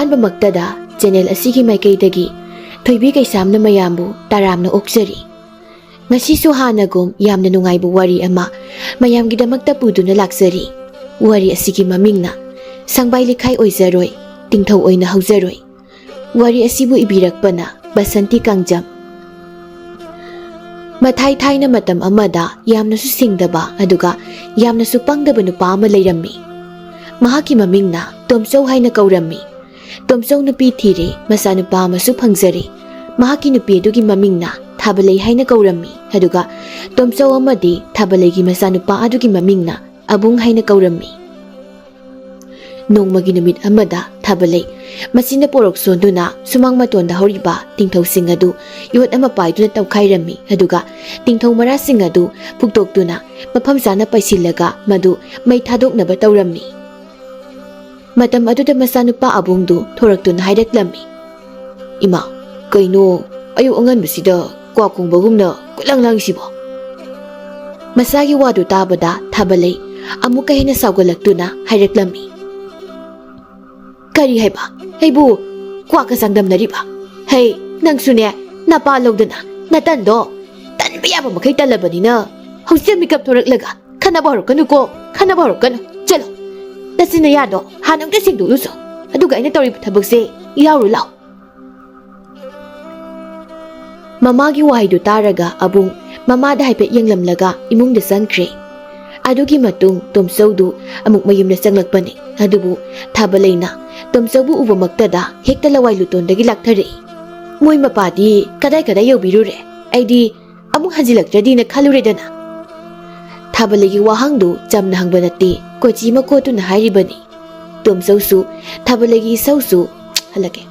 ꯑꯍꯥꯟꯕꯃꯛꯇꯗ channel ꯑꯁꯤꯒꯤ ꯃꯥꯏꯀꯩꯗꯒꯤ ꯊꯣꯏꯕꯤ ꯀꯩꯁꯥꯝꯅ ꯃꯌꯥꯝꯕꯨ ꯇꯔꯥꯝꯅ ꯑꯣꯛꯆꯔꯤ꯫ ꯉꯁꯤꯁꯨ ꯍꯥꯟꯅꯒꯨꯝ ꯌꯥꯝꯅ ꯅꯨꯡꯉꯥꯏꯕ ꯋꯥꯔꯤ ꯑꯃ ꯃꯌꯥꯝꯒꯤꯗꯃꯛꯇ ꯄꯨꯗꯨꯅ ꯂꯥꯛꯆꯔꯤ꯫ ꯋꯥꯔꯤ ꯑꯁꯤꯒꯤ ꯃꯃꯤꯡꯅ ꯁꯪꯕꯥꯏ ꯂꯩꯈꯥꯏ ꯑꯣꯏꯖꯔꯣꯏ, ꯇꯤꯡꯊꯧ ꯑꯣꯏꯅ ꯍꯧꯖꯔꯣꯏ꯫ ꯋꯥꯔꯤ ꯑꯁꯤꯕꯨ ꯏꯕꯤꯔꯛꯄꯅ ꯕꯁꯟꯇꯤ ꯀꯥꯡꯖꯝ꯫ ꯃꯊꯥꯏ ꯊꯥꯏꯅ ꯃꯇꯝ ꯑꯃꯗ ꯌꯥꯝꯅꯁꯨ ꯁꯤꯡꯗꯕ ꯑꯗꯨꯒ ꯌꯥꯝꯅꯁꯨ ꯄꯪꯗꯕ ꯅꯨꯄꯥ ꯑꯃ ꯂꯩꯔꯝꯃꯤ꯫ ꯃꯍꯥꯛꯀꯤ ꯃꯃꯤꯡꯅ ꯇꯣꯝꯆꯧ ꯍꯥꯏꯅ ꯀꯧꯔꯝꯃꯤ꯫ ꯇꯣꯝꯆꯧ ꯅꯨꯄꯤ ꯊꯤꯔꯦ, ꯃꯆꯥꯅꯨꯄꯥ ꯑꯃꯁꯨ ꯐꯪꯖꯔꯦ꯫ ꯃꯍꯥꯛꯀꯤ ꯅꯨꯄꯤ ꯑꯗꯨꯒꯤ ꯃꯃꯤꯡꯅ ꯊꯥꯕꯂꯩ ꯍꯥꯏꯅ ꯀꯧꯔꯝꯃꯤ, ꯑꯗꯨꯒ ꯇꯣꯝꯆꯧ ꯑꯃꯗꯤ ꯊꯥꯕꯂꯩꯒꯤ ꯃꯆꯥꯅꯨꯄꯥ ꯑꯗꯨꯒꯤ ꯃꯃꯤꯡꯅ ꯑꯕꯨꯡ ꯍꯥꯏꯅ ꯀꯧꯔꯝꯃꯤ꯫ ꯅꯣꯡꯃꯒꯤ ꯅꯨꯃꯤꯠ ꯑꯃꯗ ꯊꯥꯕꯂꯩ ꯃꯆꯤꯟꯗ ꯄꯣꯔꯣꯛ ꯁꯣꯟꯗꯨꯅ ꯁꯨꯃꯥꯡ ꯃꯇꯣꯟꯗ ꯍꯧꯔꯤꯕ ꯇꯤꯡꯊꯧꯁꯤꯡ ꯑꯗꯨ ꯌꯣꯠ ꯑꯃ ꯄꯥꯏꯗꯨꯅ ꯇꯧꯈꯥꯏꯔꯝꯃꯤ, ꯑꯗꯨꯒ ꯇꯤꯡꯊꯧ ꯃꯔꯥꯁꯤꯡ ꯑꯗꯨ ꯐꯨꯛꯇꯣꯛꯇꯨꯅ ꯃꯐꯝ ꯆꯥꯅ ꯄꯩꯁꯤꯜꯂꯒ ꯃꯗꯨ ꯃꯩ ꯊꯥꯗꯣꯛꯅꯕ ꯇꯧꯔꯝꯃꯤ꯫ ꯃꯇꯝ ꯑꯗꯨꯗ ꯃꯆꯥꯅꯨꯄꯥ ꯑꯕꯨꯡꯗꯨ ꯊꯣꯔꯛꯇꯨꯅ ꯍꯥꯏꯔꯛꯂꯝꯃꯤ, "ꯏꯃꯥ, ꯀꯩꯅꯣ ꯑꯌꯨꯛ ꯑꯉꯟꯕꯁꯤꯗ ꯀ꯭ꯋꯥꯛ ꯈꯣꯡꯕꯒꯨꯝꯅ ꯀꯣꯏꯂꯥꯡ ꯂꯥꯡꯉꯤꯁꯤꯕꯣ?" ꯃꯆꯥꯒꯤ ꯋꯥꯗꯨ ꯇꯥꯕꯗ ꯊꯥꯕꯂꯩ ꯑꯃꯨꯛꯀ ꯍꯦꯟꯅ ꯁꯥꯎꯒꯠꯂꯛꯇꯨꯅ ꯍꯥꯏꯔꯛꯂꯝꯃꯤ, "ꯀꯔꯤ ꯍꯥꯏꯕ? ꯑꯩꯕꯨ ꯀ꯭ꯋꯥꯛꯀ ꯆꯥꯡꯗꯝꯅꯔꯤꯕ? ꯍꯩ, ꯅꯪꯁꯨꯅꯦ ꯅꯄꯥ ꯂꯧꯗꯅ ꯅꯇꯟꯗꯣ ꯇꯟꯕ ꯌꯥꯕ ꯃꯈꯩ ꯇꯜꯂꯕꯅꯤꯅ ꯍꯧꯖꯤꯛ ꯃꯤꯀꯞ ꯊꯣꯔꯛꯂꯒ ꯈꯟꯅꯕ ꯍꯧꯔꯛꯀꯅꯨꯀꯣ, ꯈꯟꯅꯕ ꯍꯧꯔꯛꯀꯅꯨ꯫ ꯆꯠꯂꯣ, ꯅꯆꯤꯟ ꯅꯌꯥꯗꯣ ꯍꯥꯟꯅ ꯑꯝꯇ ꯁꯦꯡꯗꯣꯛꯂꯨꯆꯣ, ꯑꯗꯨꯒ ꯑꯩꯅ ꯇꯧꯔꯤꯕ ꯊꯕꯛꯁꯦ ꯌꯥꯎꯔꯨ ꯂꯥꯎ." ꯃꯃꯥꯒꯤ ꯋꯥꯍꯩꯗꯨ ꯇꯥꯔꯒ ꯑꯕꯨꯡ ꯃꯃꯥꯗ ꯍꯥꯏꯐꯦꯠ ꯌꯦꯡꯂꯝꯂꯒ ꯏꯃꯨꯡꯗ ꯆꯪꯈ꯭ꯔꯦ꯫ ꯑꯗꯨꯒꯤ ꯃꯇꯨꯡ ꯇꯣꯝꯆꯧꯗꯨ ꯑꯃꯨꯛ ꯃꯌꯨꯝꯗ ꯆꯪꯂꯛꯄꯅꯤ, ꯑꯗꯨꯕꯨ ꯊꯥꯕꯂꯩꯅ ꯇꯣꯝꯆꯧꯕꯨ ꯎꯕꯃꯛꯇꯗ ꯍꯦꯛꯇ ꯂꯋꯥꯏ ꯂꯨꯇꯣꯟꯗꯒꯤ ꯂꯥꯛꯊꯔꯛꯏ꯫ "ꯃꯣꯏ ꯃꯄꯥꯗꯤ ꯀꯗꯥꯏ ꯀꯗꯥꯏ ꯌꯧꯕꯤꯔꯨꯔꯦ? ꯑꯩꯗꯤ ꯑꯃꯨꯛ ꯍꯟꯖꯤꯜꯂꯛꯇ꯭ꯔꯗꯤꯅ ꯈꯜꯂꯨꯔꯦꯗꯅ." ꯊꯥꯕꯂꯩꯒꯤ ꯋꯥꯍꯪꯗꯨ ꯆꯝꯅ ꯍꯪꯕ ꯅꯠꯇꯦ, ꯀꯣꯏꯆꯤ ꯃꯀꯣꯠꯇꯨꯅ ꯍꯥꯏꯔꯤꯕꯅꯤ꯫ ꯇꯣꯝꯆꯧꯁꯨ ꯊꯥꯕꯂꯩꯒꯤ ꯏꯁꯧꯁꯨ ꯍꯜꯂꯛꯀꯦ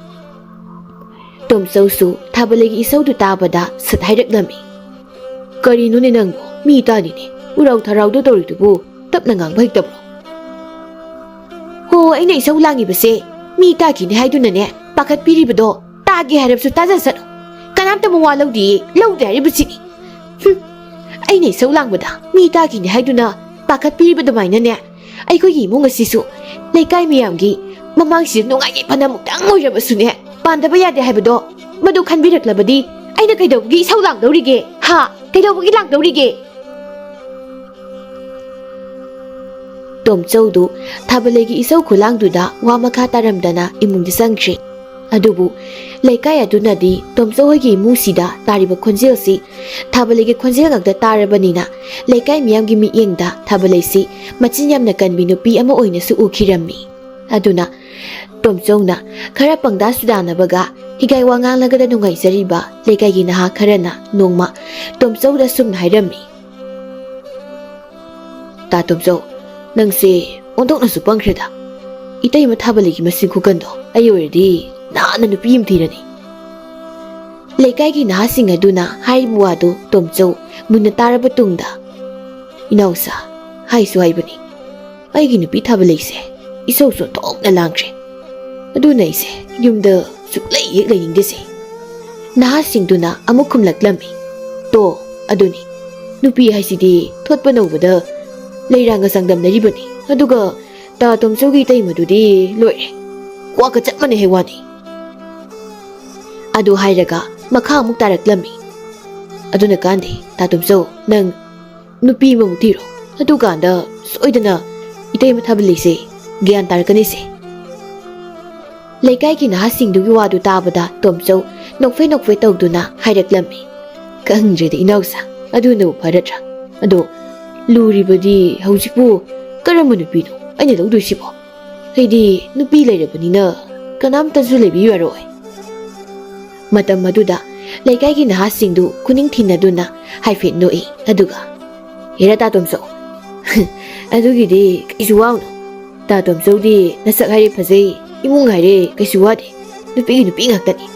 ꯇꯣꯝꯆꯧꯁꯨ ꯊꯥꯕꯂꯩꯒꯤ ꯏꯁꯧꯗꯨ ꯇꯥꯕꯗ ꯁꯠ ꯍꯥꯏꯔꯛꯂꯝꯃꯤ, "ꯀꯔꯤꯅꯣꯅꯦ ꯅꯪꯕꯨ? ꯃꯤ ꯇꯥꯅꯤꯅꯦ, ꯎꯔꯥꯎ ꯊꯔꯥꯎꯗ ꯇꯧꯔꯤꯗꯨꯕꯨ ꯇꯞꯅ ꯉꯥꯡꯕ ꯍꯩꯇꯕ꯭ꯔꯣ?" "ꯍꯣ, ꯑꯩꯅ ꯏꯁꯧ ꯂꯥꯡꯉꯤꯕꯁꯦ ꯃꯤ ꯇꯥꯈꯤꯅꯤ ꯍꯥꯏꯗꯨꯅꯅꯦ ꯄꯥꯈꯠꯄꯤꯔꯤꯕꯗꯣ, ꯇꯥꯒꯦ ꯍꯥꯏꯔꯕꯁꯨ ꯇꯥꯖꯁꯅꯨ, ꯀꯅꯥꯝꯇ ꯃꯋꯥ ꯂꯧꯗꯤꯌꯦ, ꯂꯧꯗꯦ ꯍꯥꯏꯔꯤꯕꯁꯤꯅꯤ꯫ ꯑꯩꯅ ꯏꯁꯧ ꯂꯥꯡꯕꯗ ꯃꯤ ꯇꯥꯈꯤꯅꯤ ꯍꯥꯏꯗꯨꯅ ꯄꯥꯈꯠꯄꯤꯔꯤꯕ ꯑꯗꯨꯃꯥꯏꯅꯅꯦ ꯑꯩꯈꯣꯏꯒꯤ ꯏꯃꯨꯡ ꯑꯁꯤꯁꯨ ꯂꯩꯀꯥꯏ ꯃꯌꯥꯝꯒꯤ ꯃꯃꯥꯡꯁꯤꯗ ꯅꯨꯡꯉꯥꯏ ꯌꯥꯏꯐꯅ ꯑꯃꯨꯛꯇꯪ ꯑꯣꯏꯔꯕꯁꯨꯅꯦ ꯄꯥꯟꯗꯕ ꯌꯥꯗꯦ ꯍꯥꯏꯕꯗꯣ ꯃꯗꯨ ꯈꯟꯕꯤꯔꯛꯂꯕꯗꯤ ꯑꯩꯅ ꯀꯩꯗꯧꯕꯒꯤ ꯏꯁꯧ ꯂꯥꯡꯗꯧꯔꯤꯒꯦ? ꯍꯥ, ꯀꯩꯗꯧꯕꯒꯤ ꯂꯥꯡꯗꯧꯔꯤꯒꯦ?" ꯇꯣꯝꯆꯧꯗꯨ ꯊꯥꯕꯂꯩꯒꯤ ꯏꯁꯧ ꯈꯨꯂꯥꯡꯗꯨꯗ ꯋꯥ ꯃꯈꯥ ꯇꯥꯔꯝꯗꯅ ꯏꯃꯨꯡꯗ ꯆꯪꯈ꯭ꯔꯦ꯫ ꯑꯗꯨꯕꯨ ꯂꯩꯀꯥꯏ ꯑꯗꯨꯅꯗꯤ ꯇꯣꯝꯆꯧ ꯍꯣꯏꯒꯤ ꯏꯃꯨꯡꯁꯤꯗ ꯇꯥꯔꯤꯕ ꯈꯣꯟꯖꯦꯜꯁꯤ ꯊꯥꯕꯂꯩꯒꯤ ꯈꯣꯟꯖꯦꯜ ꯉꯥꯛꯇ ꯇꯥꯔꯕꯅꯤꯅ ꯂꯩꯀꯥꯏ ꯃꯤꯌꯥꯝꯒꯤ ꯃꯤꯠꯌꯦꯡꯗ ꯊꯥꯕꯂꯩꯁꯤ ꯃꯆꯤꯟ ꯌꯥꯝꯅ ꯀꯟꯕꯤ ꯅꯨꯄꯤ ꯑꯃ ꯑꯣꯏꯅꯁꯨ ꯎꯈꯤꯔꯝꯃꯤ꯫ ꯑꯗꯨꯅ ꯇꯣꯝꯆꯧꯅ ꯈꯔ ꯄꯪꯗꯥ ꯁꯨꯗꯥꯅꯕꯒ ꯍꯤꯒꯥꯏ ꯋꯥ ꯉꯥꯡꯂꯒꯗ ꯅꯨꯡꯉꯥꯏꯖꯔꯤꯕ ꯂꯩꯀꯥꯏꯒꯤ ꯅꯍꯥ ꯈꯔꯅ ꯅꯣꯡꯃ ꯇꯣꯝꯆꯧꯗ ꯁꯨꯝꯅ ꯍꯥꯏꯔꯝꯃꯤ, "ꯇꯥ ꯇꯣꯝꯆꯧ, ꯅꯪꯁꯦ ꯑꯣꯟꯊꯣꯛꯅꯁꯨ ꯄꯪꯈ꯭ꯔꯦꯗ꯫ ꯏꯇꯩꯃ ꯊꯥꯕꯂꯩꯒꯤ ꯃꯆꯤꯟ ꯈꯨꯀꯟꯗꯣ ꯑꯩ ꯑꯣꯏꯔꯗꯤ ꯅꯍꯥꯟꯅ ꯅꯨꯄꯤ ꯑꯃ ꯊꯤꯔꯅꯤ." ꯂꯩꯀꯥꯏꯒꯤ ꯅꯍꯥꯁꯤꯡ ꯑꯗꯨꯅ ꯍꯥꯏꯔꯤꯕ ꯋꯥꯗꯨ ꯇꯣꯝꯆꯧ ꯃꯨꯟꯅ ꯇꯥꯔꯕ ꯇꯨꯡꯗ, "ꯏꯅꯥꯎꯆꯥ, ꯍꯥꯏꯁꯨ ꯍꯥꯏꯕꯅꯤ, ꯑꯩꯒꯤ ꯅꯨꯄꯤ ꯊꯥꯕꯂꯩꯁꯦ ꯏꯁꯧꯁꯨ ꯑꯣꯟꯊꯣꯛꯅ ꯂꯥꯡꯈ꯭ꯔꯦ, ꯑꯗꯨꯅ ꯑꯩꯁꯦ ꯌꯨꯝꯗ ꯁꯨꯛꯂꯩ ꯍꯦꯛ ꯂꯩꯅꯤꯡꯗꯦꯁꯦ." ꯅꯍꯥꯁꯤꯡꯗꯨꯅ ꯑꯃꯨꯛ ꯈꯨꯝꯂꯛꯂꯝꯃꯤ, "ꯇꯣ, ꯑꯗꯨꯅꯤ, ꯅꯨꯄꯤ ꯍꯥꯏꯁꯤꯗꯤ ꯊꯣꯠꯄ ꯅꯧꯕꯗ ꯂꯩꯔꯥꯡꯒ ꯆꯥꯡꯗꯝꯅꯔꯤꯕꯅꯤ, ꯑꯗꯨꯒ ꯇꯥ ꯇꯣꯝꯆꯧꯒꯤ ꯏꯇꯩꯃꯗꯨꯗꯤ ꯂꯣꯏꯔꯦ, ꯀ꯭ꯋꯥꯛꯀ ꯆꯞ ꯃꯥꯟꯅꯩ ꯍꯥꯏ ꯋꯥꯅꯤ." ꯑꯗꯨ ꯍꯥꯏꯔꯒ ꯃꯈꯥ ꯑꯃꯨꯛ ꯇꯥꯔꯛꯂꯝꯃꯤ, "ꯑꯗꯨꯅ ꯀꯥꯟꯗꯦ ꯇꯥ ꯇꯣꯝꯆꯧ, ꯅꯪ ꯅꯨꯄꯤ ꯑꯃꯃꯨꯛ ꯊꯤꯔꯣ, ꯑꯗꯨꯀꯥꯟꯗ ꯁꯣꯏꯗꯅ ꯏꯇꯩꯃ ꯊꯥꯕꯂꯩꯁꯦ ꯒ꯭ꯌꯥꯟ ꯇꯥꯔꯛꯀꯅꯤꯁꯦ." ꯂꯩꯀꯥꯏꯒꯤ ꯅꯍꯥꯁꯤꯡꯗꯨꯒꯤ ꯋꯥꯗꯨ ꯇꯥꯕꯗ ꯇꯣꯝꯆꯧ ꯅꯣꯛꯐꯦ ꯅꯣꯛꯐꯦ ꯇꯧꯗꯨꯅ ꯍꯥꯏꯔꯛꯂꯝꯃꯤ, "ꯈꯪꯗ꯭ꯔꯦꯗ ꯏꯅꯥꯎꯆꯥ, ꯑꯗꯨꯅꯕꯨ ꯐꯔꯗ꯭ꯔꯥ? ꯑꯗꯣ ꯂꯨꯔꯤꯕꯗꯤ ꯍꯧꯖꯤꯛꯄꯨ ꯀꯔꯝꯕ ꯅꯨꯄꯤꯅꯣ ꯑꯩꯅ ꯂꯧꯗꯣꯏꯁꯤꯕꯣ? ꯑꯩꯗꯤ ꯅꯨꯄꯤ ꯂꯩꯔꯕꯅꯤꯅ ꯀꯅꯥꯝꯇꯁꯨ ꯂꯩꯕꯤꯌꯨ ꯌꯥꯔꯣꯏ." ꯃꯇꯝ ꯑꯗꯨꯗ ꯂꯩꯀꯥꯏꯒꯤ ꯅꯍꯥꯁꯤꯡꯗꯨ ꯈꯨꯅꯤꯡ ꯊꯤꯟꯅꯗꯨꯅ ꯍꯥꯏꯐꯦꯠ ꯅꯣꯛꯏ, ꯑꯗꯨꯒ, "ꯍꯦꯔꯥ ꯇꯥ ꯇꯣꯝꯆꯧ, ꯑꯗꯨꯒꯤꯗꯤ ꯀꯩꯁꯨ ꯋꯥꯎꯅꯨ, ꯇꯥ ꯇꯣꯝꯆꯧꯗꯤ ꯅꯁꯛ ꯍꯥꯏꯔꯦ ꯐꯖꯩ, ꯏꯃꯨꯡ ꯍꯥꯏꯔꯦ ꯀꯩꯁꯨ ꯋꯥꯗꯦ, ꯅꯨꯄꯤꯒꯤ ꯅꯨꯄꯤ ꯉꯥꯛꯇꯅꯤ.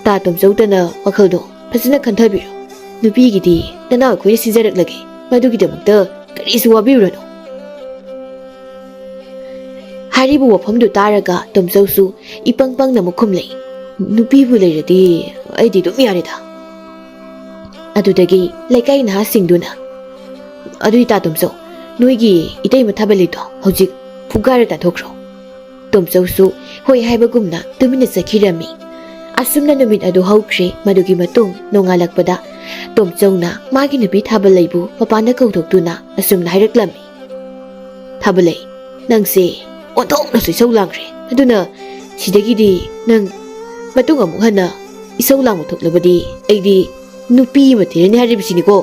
ꯇꯥ ꯇꯣꯝꯆꯧꯇꯅ ꯋꯥꯈꯜꯗꯣ ꯐꯖꯅ ꯈꯟꯊꯕꯤꯔꯣ, ꯅꯨꯄꯤꯒꯤꯗꯤ ꯅꯅꯥꯎ ꯑꯩꯈꯣꯏꯅ ꯁꯤꯟꯖꯔꯛꯂꯒꯦ, ꯃꯗꯨꯒꯤꯗꯃꯛꯇ ꯀꯔꯤꯁꯨ ꯋꯥꯕꯤꯔꯨꯔꯅꯨ." ꯍꯥꯏꯔꯤꯕ ꯋꯥꯐꯝꯗꯨ ꯇꯥꯔꯒ ꯇꯣꯝꯆꯧꯁꯨ ꯏꯄꯪ ꯄꯪꯅ ꯑꯃꯨꯛ ꯈꯨꯝꯂꯛꯏ, "ꯅꯨꯄꯤꯕꯨ ꯂꯩꯔꯗꯤ ꯑꯩꯗꯤ ꯑꯗꯨꯝ ꯌꯥꯔꯦꯗ." ꯑꯗꯨꯗꯒꯤ ꯂꯩꯀꯥꯏ ꯅꯍꯥꯁꯤꯡꯗꯨꯅ, "ꯑꯗꯨꯗꯤ ꯇꯥ ꯇꯣꯝꯆꯧ, ꯅꯣꯏꯒꯤ ꯏꯇꯩꯃ ꯊꯥꯕꯂꯩꯗꯣ ꯍꯧꯖꯤꯛ ꯐꯨꯒꯥꯏꯔ ꯇꯥꯟꯊꯣꯛꯈ꯭ꯔꯣ." ꯇꯣꯝꯆꯧꯁꯨ ꯍꯣꯏ ꯍꯥꯏꯕꯒꯨꯝꯅ ꯇꯨꯃꯤꯟꯅ ꯆꯠꯈꯤꯔꯝꯃꯤ꯫ ꯑꯁꯨꯝꯅ ꯅꯨꯃꯤꯠ ꯑꯗꯨ ꯍꯧꯈ꯭ꯔꯦ꯫ ꯃꯗꯨꯒꯤ ꯃꯇꯨꯡ ꯅꯣꯡꯉꯥꯜꯂꯛꯄꯗ ꯇꯣꯝꯆꯧꯅ ꯃꯥꯒꯤ ꯅꯨꯄꯤ ꯊꯥꯕꯜꯂꯩꯕꯨ ꯃꯄꯥꯟꯗ ꯀꯧꯊꯣꯛꯇꯨꯅ ꯑꯁꯨꯝꯅ ꯍꯥꯏꯔꯛꯂꯝꯃꯤ꯫ ꯊꯥꯕꯜꯂꯩ, ꯅꯪꯁꯦ ꯑꯣꯟꯊꯣꯛꯅꯁꯨ ꯏꯁꯧ ꯂꯥꯡꯈ꯭ꯔꯦ꯫ ꯑꯗꯨꯅ ꯁꯤꯗꯒꯤꯗꯤ ꯅꯪ ꯃꯇꯨꯡ ꯑꯃꯨꯛ ꯍꯟꯅ ꯏꯁꯧ ꯂꯥꯡꯕ ꯊꯣꯛꯂꯕꯗꯤ ꯑꯩꯗꯤ ꯅꯨꯄꯤ ꯑꯃ ꯊꯤꯔꯅꯤ ꯍꯥꯏꯔꯤꯕꯁꯤꯅꯤꯀꯣ꯫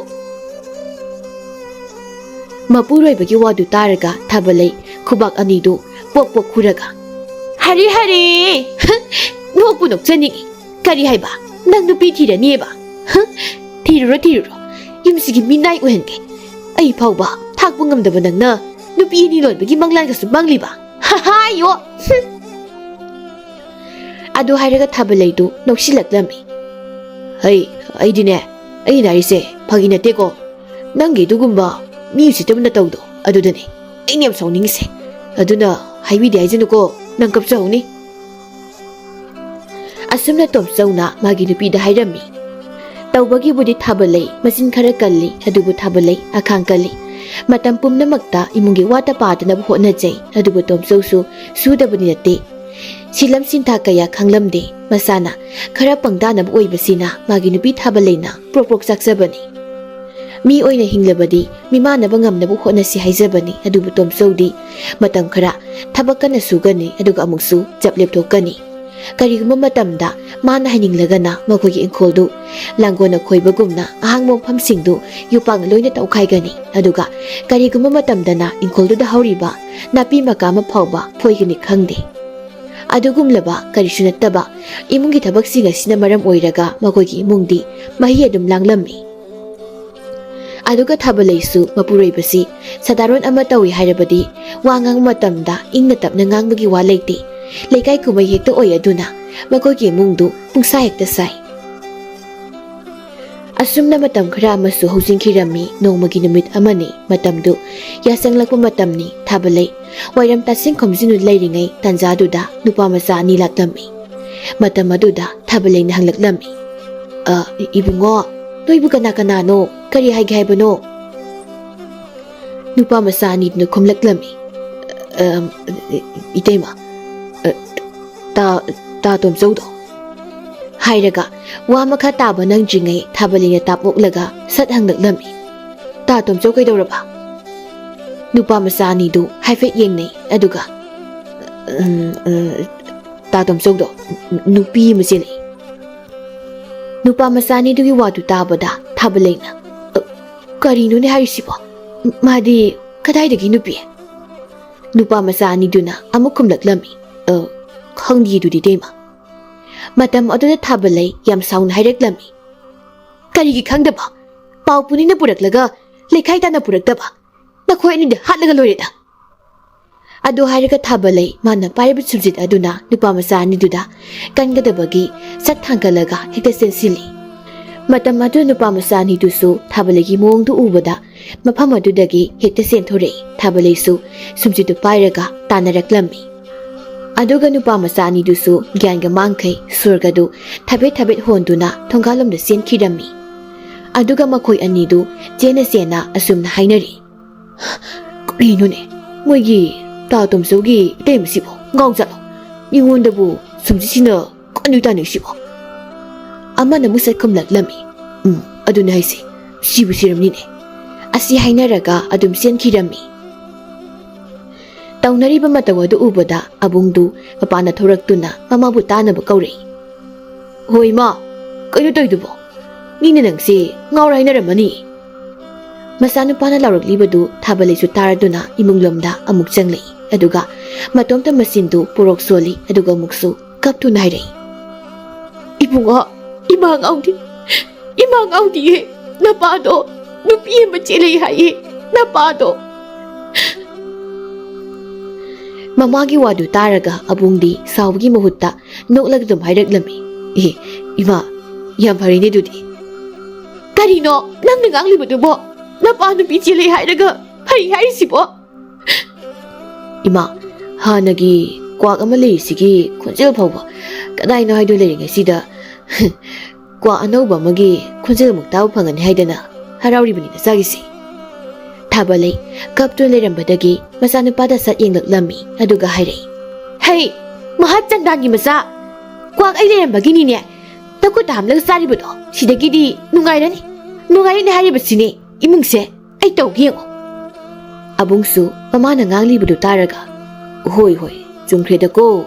ꯃꯄꯨꯔꯣꯏꯕꯒꯤ ꯋꯥꯗꯨ ꯇꯥꯔꯒ ꯊꯥꯕꯜꯂꯩ ꯈꯨꯕꯥꯛ ꯑꯅꯤꯗꯨ ꯄꯣꯛ ꯄꯣꯛ ꯈꯨꯔꯒ ꯍꯔꯦ ꯍꯔꯦ ꯅꯣꯛꯄꯨ ꯅꯣꯛꯆꯅꯤꯡꯉꯤ꯫ ꯀꯔꯤ ꯍꯥꯏꯕ? ꯅꯪ ꯅꯨꯄꯤ ꯊꯤꯔꯅꯤꯕ? ꯊꯤꯔꯨꯔꯣ ꯊꯤꯔꯨꯔꯣ, ꯌꯨꯝꯁꯤꯒꯤ ꯃꯤꯅꯥꯏ ꯑꯣꯏꯍꯟꯒꯦ꯫ ꯑꯩ ꯐꯥꯎꯕ ꯊꯥꯛꯄ ꯉꯝꯗꯕ ꯅꯪꯅ ꯅꯨꯄꯤ ꯑꯅꯤ ꯂꯣꯟꯕꯒꯤ ꯃꯪꯂꯥꯟꯒꯁꯨ ꯃꯪꯂꯤꯕ? ꯍꯥꯏꯌꯣ꯫ ꯑꯗꯨ ꯍꯥꯏꯔꯒ ꯊꯥꯕꯜꯂꯩꯗꯨ ꯅꯣꯛꯁꯤꯜꯂꯛꯂꯝꯃꯤ꯫ ꯍꯩ, ꯑꯩꯗꯤꯅꯦ, ꯑꯩꯅ ꯍꯥꯏꯔꯤꯁꯦ ꯐꯥꯒꯤ ꯅꯠꯇꯦꯀꯣ꯫ ꯅꯪꯒꯤ ꯑꯗꯨꯒꯨꯝꯕ ꯃꯤ ꯎꯁꯤꯠꯇꯕ ꯅꯇꯧꯗꯣ ꯑꯗꯨꯗꯅꯦ ꯑꯩꯅ ꯌꯥꯝ ꯁꯥꯎꯅꯤꯡꯉꯤꯁꯦ꯫ ꯑꯗꯨꯅ ꯍꯥꯏꯕꯤꯗꯦ ꯍꯥꯏꯖꯅꯨꯀꯣ, ꯅꯪ ꯀꯞꯆꯍꯧꯅꯤ꯫ ꯑꯁꯨꯝꯅ ꯇꯣꯝꯆꯧꯅ ꯃꯥꯒꯤ ꯅꯨꯄꯤꯗ ꯍꯥꯏꯔꯝꯃꯤ꯫ ꯇꯧꯕꯒꯤꯕꯨꯗꯤ ꯊꯥꯕꯜꯂꯩ ꯃꯆꯤꯟ ꯈꯔ ꯀꯜꯂꯤ, ꯑꯗꯨꯕꯨ ꯊꯥꯕꯜꯂꯩ ꯑꯈꯥꯡ ꯀꯜꯂꯤ꯫ ꯃꯇꯝ ꯄꯨꯝꯅꯃꯛꯇ ꯏꯃꯨꯡꯒꯤ ꯋꯥꯠꯇ ꯄꯥꯗꯅꯕ ꯍꯣꯠꯅꯖꯩ꯫ ꯑꯗꯨꯕꯨ ꯇꯣꯝꯆꯧꯁꯨ ꯁꯨꯗꯕꯗꯤ ꯅꯠꯇꯦ꯫ ꯁꯤꯂꯝ ꯁꯤꯟꯊꯥ ꯀꯌꯥ ꯈꯪꯂꯝꯗꯦ꯫ ꯃꯁꯥꯅ ꯈꯔ ꯄꯪꯗꯥꯅꯕ ꯑꯣꯏꯕꯁꯤꯅ ꯃꯥꯒꯤ ꯅꯨꯄꯤ ꯊꯥꯕꯜꯂꯩꯅ ꯄ꯭ꯔꯣꯛ ꯄ꯭ꯔꯣꯛ ꯆꯥꯛꯆꯕꯅꯤ꯫ ꯃꯤ ꯑꯣꯏꯅ ꯍꯤꯡꯂꯕꯗꯤ ꯃꯤꯃꯥꯟꯅꯕ ꯉꯝꯅꯕ ꯍꯣꯠꯅꯁꯤ ꯍꯥꯏꯖꯕꯅꯤ꯫ ꯑꯗꯨꯕꯨ ꯇꯣꯝꯆꯧꯗꯤ ꯃꯇꯝ ꯈꯔ ꯊꯕꯛ ꯀꯟꯅ ꯁꯨꯒꯅꯤ, ꯑꯗꯨꯒ ꯑꯃꯨꯛꯁꯨ ꯆꯞ ꯂꯦꯞꯊꯣꯛꯀꯅꯤ꯫ ꯀꯔꯤꯒꯨꯝꯕ ꯃꯇꯝꯗ ꯃꯥꯅ ꯍꯥꯏꯅꯤꯡꯂꯒꯅ ꯃꯈꯣꯏꯒꯤ ꯏꯪꯈꯣꯜꯗꯨ ꯂꯥꯡꯒꯣꯜꯅ ꯈꯣꯏꯕꯒꯨꯝꯅ ꯑꯍꯥꯡꯕ ꯃꯐꯝꯁꯤꯡꯗꯨ ꯌꯨꯄꯥꯛꯅ ꯂꯣꯏꯅ ꯇꯧꯈꯥꯏꯒꯅꯤ꯫ ꯑꯗꯨꯒ ꯀꯔꯤꯒꯨꯝꯕ ꯃꯇꯝꯗꯅ ꯏꯪꯈꯣꯜꯗꯨꯗ ꯍꯧꯔꯤꯕ ꯅꯥꯄꯤ ꯃꯀꯥ ꯑꯃ ꯐꯥꯎꯕ ꯐꯣꯏꯒꯅꯤ ꯈꯪꯗꯦ꯫ ꯑꯗꯨꯒꯨꯝꯂꯕ ꯀꯔꯤꯁꯨ ꯅꯠꯇꯕ ꯏꯃꯨꯡꯒꯤ ꯊꯕꯛꯁꯤꯡ ꯑꯁꯤꯅ ꯃꯔꯝ ꯑꯣꯏꯔꯒ ꯃꯈꯣꯏꯒꯤ ꯏꯃꯨꯡꯗꯤ ꯃꯍꯤ ꯑꯗꯨꯝ ꯂꯥꯡꯂꯝꯃꯤ꯫ ꯑꯗꯨꯒ ꯊꯥꯕꯜꯂꯩꯁꯨ ꯃꯄꯨꯔꯣꯏꯕꯁꯤ ꯁꯥꯗꯥꯔꯣꯟ ꯑꯃ ꯇꯧꯏ ꯍꯥꯏꯔꯕꯗꯤ ꯋꯥ ꯉꯥꯡꯕ ꯃꯇꯝꯗ ꯏꯪꯅ ꯇꯞꯅ ꯉꯥꯡꯕꯒꯤ ꯋꯥ ꯂꯩꯇꯦ꯫ ꯂꯩꯀꯥꯏ ꯀꯨꯝꯍꯩ ꯍꯦꯛꯇ ꯑꯣꯏ, ꯑꯗꯨꯅ ꯃꯈꯣꯏꯒꯤ ꯏꯃꯨꯡꯗꯨ ꯄꯨꯡꯁꯥ ꯍꯦꯛꯇ ꯁꯥꯏ꯫ ꯑꯁꯨꯝꯅ ꯃꯇꯝ ꯈꯔ ꯑꯃꯁꯨ ꯍꯧꯖꯤꯟꯈꯤꯔꯝꯃꯤ꯫ ꯅꯣꯡꯃꯒꯤ ꯅꯨꯃꯤꯠ ꯑꯃꯅꯤ꯫ ꯃꯇꯝꯗꯨ ꯌꯥꯆꯪꯂꯛꯄ ꯃꯇꯝꯅꯤ꯫ ꯊꯥꯕꯜꯂꯩ ꯋꯥꯏꯔꯝ ꯇꯥꯁꯤꯟ ꯈꯣꯝꯖꯤꯟꯗꯨꯅ ꯂꯩꯔꯤꯉꯩ ꯇꯥꯟꯖꯥꯗꯨꯗ ꯅꯨꯄꯥ ꯃꯆꯥ ꯑꯅꯤ ꯂꯥꯛꯂꯝꯃꯤ꯫ ꯃꯇꯝ ꯑꯗꯨꯗ ꯊꯥꯕꯜꯂꯩꯅ ꯍꯪꯂꯛꯂꯝꯃꯤ꯫ ꯏꯕꯨꯡꯉꯣ, ꯅꯣꯏꯕꯨ ꯀꯅꯥ ꯀꯅꯥꯅꯣ? ꯀꯔꯤ ꯍꯥꯏꯒꯦ ꯍꯥꯏꯕꯅꯣ? ꯅꯨꯄꯥ ꯃꯆꯥ ꯑꯅꯤꯗꯨꯅ ꯈꯨꯝꯂꯛꯂꯝꯃꯤ꯫ ꯏꯇꯩꯃ, ꯇꯥ ꯇꯣꯝꯆꯧꯗꯣ ꯍꯥꯏꯔꯒ ꯋꯥ ꯃꯈꯥ ꯇꯥꯕ ꯅꯪꯗ꯭ꯔꯤꯉꯩ ꯊꯥꯕꯜꯂꯩꯅ ꯇꯥꯞꯃꯣꯛꯂꯒ ꯁꯠ ꯍꯪꯂꯛꯂꯝꯃꯤ꯫ ꯇꯥ ꯇꯣꯝꯆꯧ ꯀꯩꯗꯧꯔꯕ? ꯅꯨꯄꯥ ꯃꯆꯥ ꯑꯅꯤꯗꯨ ꯍꯥꯏꯐꯦꯠ ꯌꯦꯡꯅꯩ, ꯑꯗꯨꯒ ꯇꯥ ꯇꯣꯝꯆꯧꯗꯣ ꯅꯨꯄꯤ ꯑꯃ ꯆꯦꯜꯂꯛꯏ꯫ ꯅꯨꯄꯥ ꯃꯆꯥ ꯑꯅꯤꯗꯨꯒꯤ ꯋꯥꯗꯨ ꯇꯥꯕꯗ ꯊꯥꯕꯜꯂꯩꯅ ꯀꯔꯤꯅꯣꯅꯦ ꯍꯥꯏꯔꯤꯁꯤꯕꯣ? ꯃꯥꯗꯤ ꯀꯗꯥꯏꯗꯒꯤ ꯅꯨꯄꯤ? ꯅꯨꯄꯥ ꯃꯆꯥ ꯑꯅꯤꯗꯨꯅ ꯑꯃꯨꯛ ꯈꯨꯝꯂꯛꯂꯝꯃꯤ꯫ ꯈꯪꯗꯦꯗꯨꯗꯤ ꯏꯇꯩꯃ꯫ ꯃꯇꯝ ꯑꯗꯨꯗ ꯊꯥꯕꯜꯂꯩ ꯌꯥꯝ ꯁꯥꯎꯅ ꯍꯥꯏꯔꯛꯂꯝꯃꯤ꯫ ꯀꯔꯤꯒꯤ ꯈꯪꯗꯕ? ꯄꯥꯎ ꯄꯨꯅꯤꯅ ꯄꯨꯔꯛꯂꯒ ꯂꯩꯈꯥꯏ ꯇꯥꯅ ꯄꯨꯔꯛꯇꯕ? ꯅꯈꯣꯏ ꯑꯅꯤꯗ ꯍꯥꯠꯂꯒ ꯂꯣꯏꯔꯦꯗ꯫ ꯑꯗꯨ ꯍꯥꯏꯔꯒ ꯊꯥꯕꯜꯂꯩ ꯃꯥꯅ ꯄꯥꯏꯔꯤꯕ ꯁꯨꯝꯖꯤꯠ ꯑꯗꯨꯅ ꯅꯨꯄꯥ ꯃꯆꯥ ꯑꯅꯤꯗꯨꯗ ꯀꯟꯒꯗꯕꯒꯤ ꯁꯠ ꯊꯥꯡꯒꯠꯂꯒ ꯍꯦꯛꯇ ꯆꯦꯟꯁꯤꯜꯂꯤ꯫ ꯃꯇꯝ ꯑꯗꯨ ꯅꯨꯄꯥ ꯃꯆꯥ ꯑꯅꯤꯗꯨꯁꯨ ꯊꯥꯕꯜꯂꯩꯒꯤ ꯃꯑꯣꯡꯗꯨ ꯎꯕꯗ ꯃꯐꯝ ꯑꯗꯨꯗꯒꯤ ꯍꯦꯛꯇ ꯆꯦꯟꯊꯣꯔꯛꯏ꯫ ꯊꯥꯕꯜꯂꯩꯁꯨ ꯁꯨꯝꯖꯤꯠꯇꯨ ꯄꯥꯏꯔꯒ ꯇꯥꯟꯅꯔꯛꯂꯝꯃꯤ꯫ ꯑꯗꯨꯒ ꯅꯨꯄꯥ ꯃꯆꯥ ꯑꯅꯤꯗꯨꯁꯨ ꯒ꯭ꯌꯥꯟꯒ ꯃꯥꯡꯈꯩ ꯁꯣꯔꯒꯗꯨ ꯊꯕꯦꯠ ꯊꯕꯦꯠ ꯍꯣꯟꯗꯨꯅ ꯊꯣꯡꯒꯥꯜꯂꯣꯝꯗ ꯆꯦꯟꯈꯤꯔꯝꯃꯤ꯫ ꯑꯗꯨꯒ ꯃꯈꯣꯏ ꯑꯅꯤꯗꯨ ꯆꯦꯟꯅ ꯆꯦꯟꯅ ꯑꯁꯨꯝꯅ ꯍꯥꯏꯅꯔꯤ꯫ ꯀꯔꯤꯅꯣꯅꯦ, ꯃꯣꯏꯒꯤ ꯇꯥ ꯇꯣꯝꯆꯧꯒꯤ ꯏꯇꯩꯃꯁꯤꯕꯣ ꯉꯥꯎꯖꯥꯠꯂꯣ? ꯃꯤꯉꯣꯟꯗꯕꯨ ꯁꯨꯝꯖꯤꯠꯁꯤꯅ ꯀꯟꯅ ꯇꯥꯅꯩꯁꯤꯕꯣ? ꯑꯃꯅ ꯑꯃꯨꯛ ꯁꯠ ꯈꯨꯝꯂꯛꯂꯝꯃꯤ꯫ ꯑꯗꯨꯅ ꯍꯥꯏꯁꯦ, ꯁꯤꯕꯨ ꯁꯤꯔꯝꯅꯤꯅꯦ꯫ ꯑꯁꯤ ꯍꯥꯏꯅꯔꯒ ꯑꯗꯨꯝ ꯆꯦꯟꯈꯤꯔꯝꯃꯤ꯫ ꯇꯧꯅꯔꯤꯕ ꯃꯇꯧ ꯑꯗꯨ ꯎꯕꯗ ꯑꯕꯨꯡꯗꯨ ꯃꯄꯥꯟꯗ ꯊꯣꯔꯛꯇꯨꯅ ꯃꯃꯥꯕꯨ ꯇꯥꯅꯕ ꯀꯧꯔꯛꯏ꯫ ꯍꯣꯏ ꯃꯥ, ꯀꯩꯅꯣ ꯇꯧꯏꯗꯨꯕꯣ? ꯃꯤꯅ ꯅꯪꯁꯦ ꯉꯥꯎꯔꯦ ꯍꯥꯏꯅꯔꯝꯃꯅꯤ꯫ ꯃꯆꯥꯅꯨꯄꯥꯅ ꯂꯥꯎꯔꯛꯂꯤꯕꯗꯨ ꯊꯥꯕꯜꯂꯩꯁꯨ ꯇꯥꯔꯗꯨꯅ ꯏꯃꯨꯡꯂꯣꯝꯗ ꯑꯃꯨꯛ ꯆꯪꯂꯛꯏ꯫ ꯑꯗꯨꯒ ꯃꯇꯣꯝꯇ ꯃꯆꯤꯟꯗꯨ ꯄꯣꯔꯣꯛ ꯁꯣꯜꯂꯤ, ꯑꯗꯨꯒ ꯑꯃꯨꯛꯁꯨ ꯀꯞꯇꯨꯅ ꯍꯥꯏꯔꯛꯏ꯫ ꯏꯕꯨꯡꯉꯣ, ꯏꯃꯥ ꯉꯥꯎꯗꯦ, ꯏꯃꯥ ꯉꯥꯎꯗꯤꯌꯦ꯫ ꯅꯄꯥꯗꯣ ꯅꯨꯄꯤ ꯑꯃ ꯆꯦꯜꯂꯛꯏ ꯍꯥꯏꯌꯦ, ꯅꯄꯥꯗꯣ꯫ ꯃꯃꯥꯒꯤ ꯋꯥꯗꯨ ꯇꯥꯔꯒ ꯑꯕꯨꯡꯗꯤ ꯁꯥꯎꯕꯒꯤ ꯃꯍꯨꯠꯇ ꯅꯣꯛꯂꯒ ꯑꯗꯨꯝ ꯍꯥꯏꯔꯛꯂꯝꯃꯤ꯫ ꯏꯃꯥ, ꯌꯥꯝ ꯐꯔꯦꯅꯦ ꯑꯗꯨꯗꯤ꯫ ꯀꯔꯤꯅꯣ ꯅꯪꯅ ꯉꯥꯡꯂꯤꯕꯗꯨꯕꯣ? ꯅꯄꯥ ꯅꯨꯄꯤ ꯆꯦꯜꯂꯛꯏ ꯍꯥꯏꯔꯒ ꯐꯩ ꯍꯥꯏꯔꯤꯁꯤꯕꯣ? ꯏꯃꯥ, ꯍꯥꯟꯅꯒꯤ ꯀ꯭ꯋꯥꯛ ꯑꯃ ꯂꯩꯔꯤꯁꯤꯒꯤ ꯈꯣꯟꯖꯦꯜ ꯐꯥꯎꯕ ꯀꯗꯥꯏꯅꯣ ꯍꯥꯏꯗꯨ ꯂꯩꯔꯤꯉꯩꯁꯤꯗ ꯀ꯭ꯋꯥꯛ ꯑꯅꯧꯕ ꯑꯃꯒꯤ ꯈꯣꯟꯖꯦꯜ ꯑꯃꯨꯛ ꯇꯥꯕ ꯐꯪꯒꯅꯤ ꯍꯥꯏꯗꯅ ꯍꯔꯥꯎꯔꯤꯕꯅꯤ ꯅꯆꯥꯒꯤꯁꯤ꯫ ꯊꯥꯕꯜꯂꯩ ꯀꯞꯇꯨꯅ ꯂꯩꯔꯝꯕꯗꯒꯤ ꯃꯆꯥꯅꯨꯄꯥꯗ ꯁꯠ ꯌꯦꯡꯂꯛꯂꯝꯃꯤ, ꯑꯗꯨꯒ ꯍꯥꯏꯔꯛꯏ꯫ Hey, mahat Chandan masa. Kwak ay lerambagini Takut hamlag sari bedo. Sidagidi nungairani. Nungairani hari basini. Imungse ay tawgiyango. Abungsu mamana ngangli bedo taraga. Hoi, jungkreda ko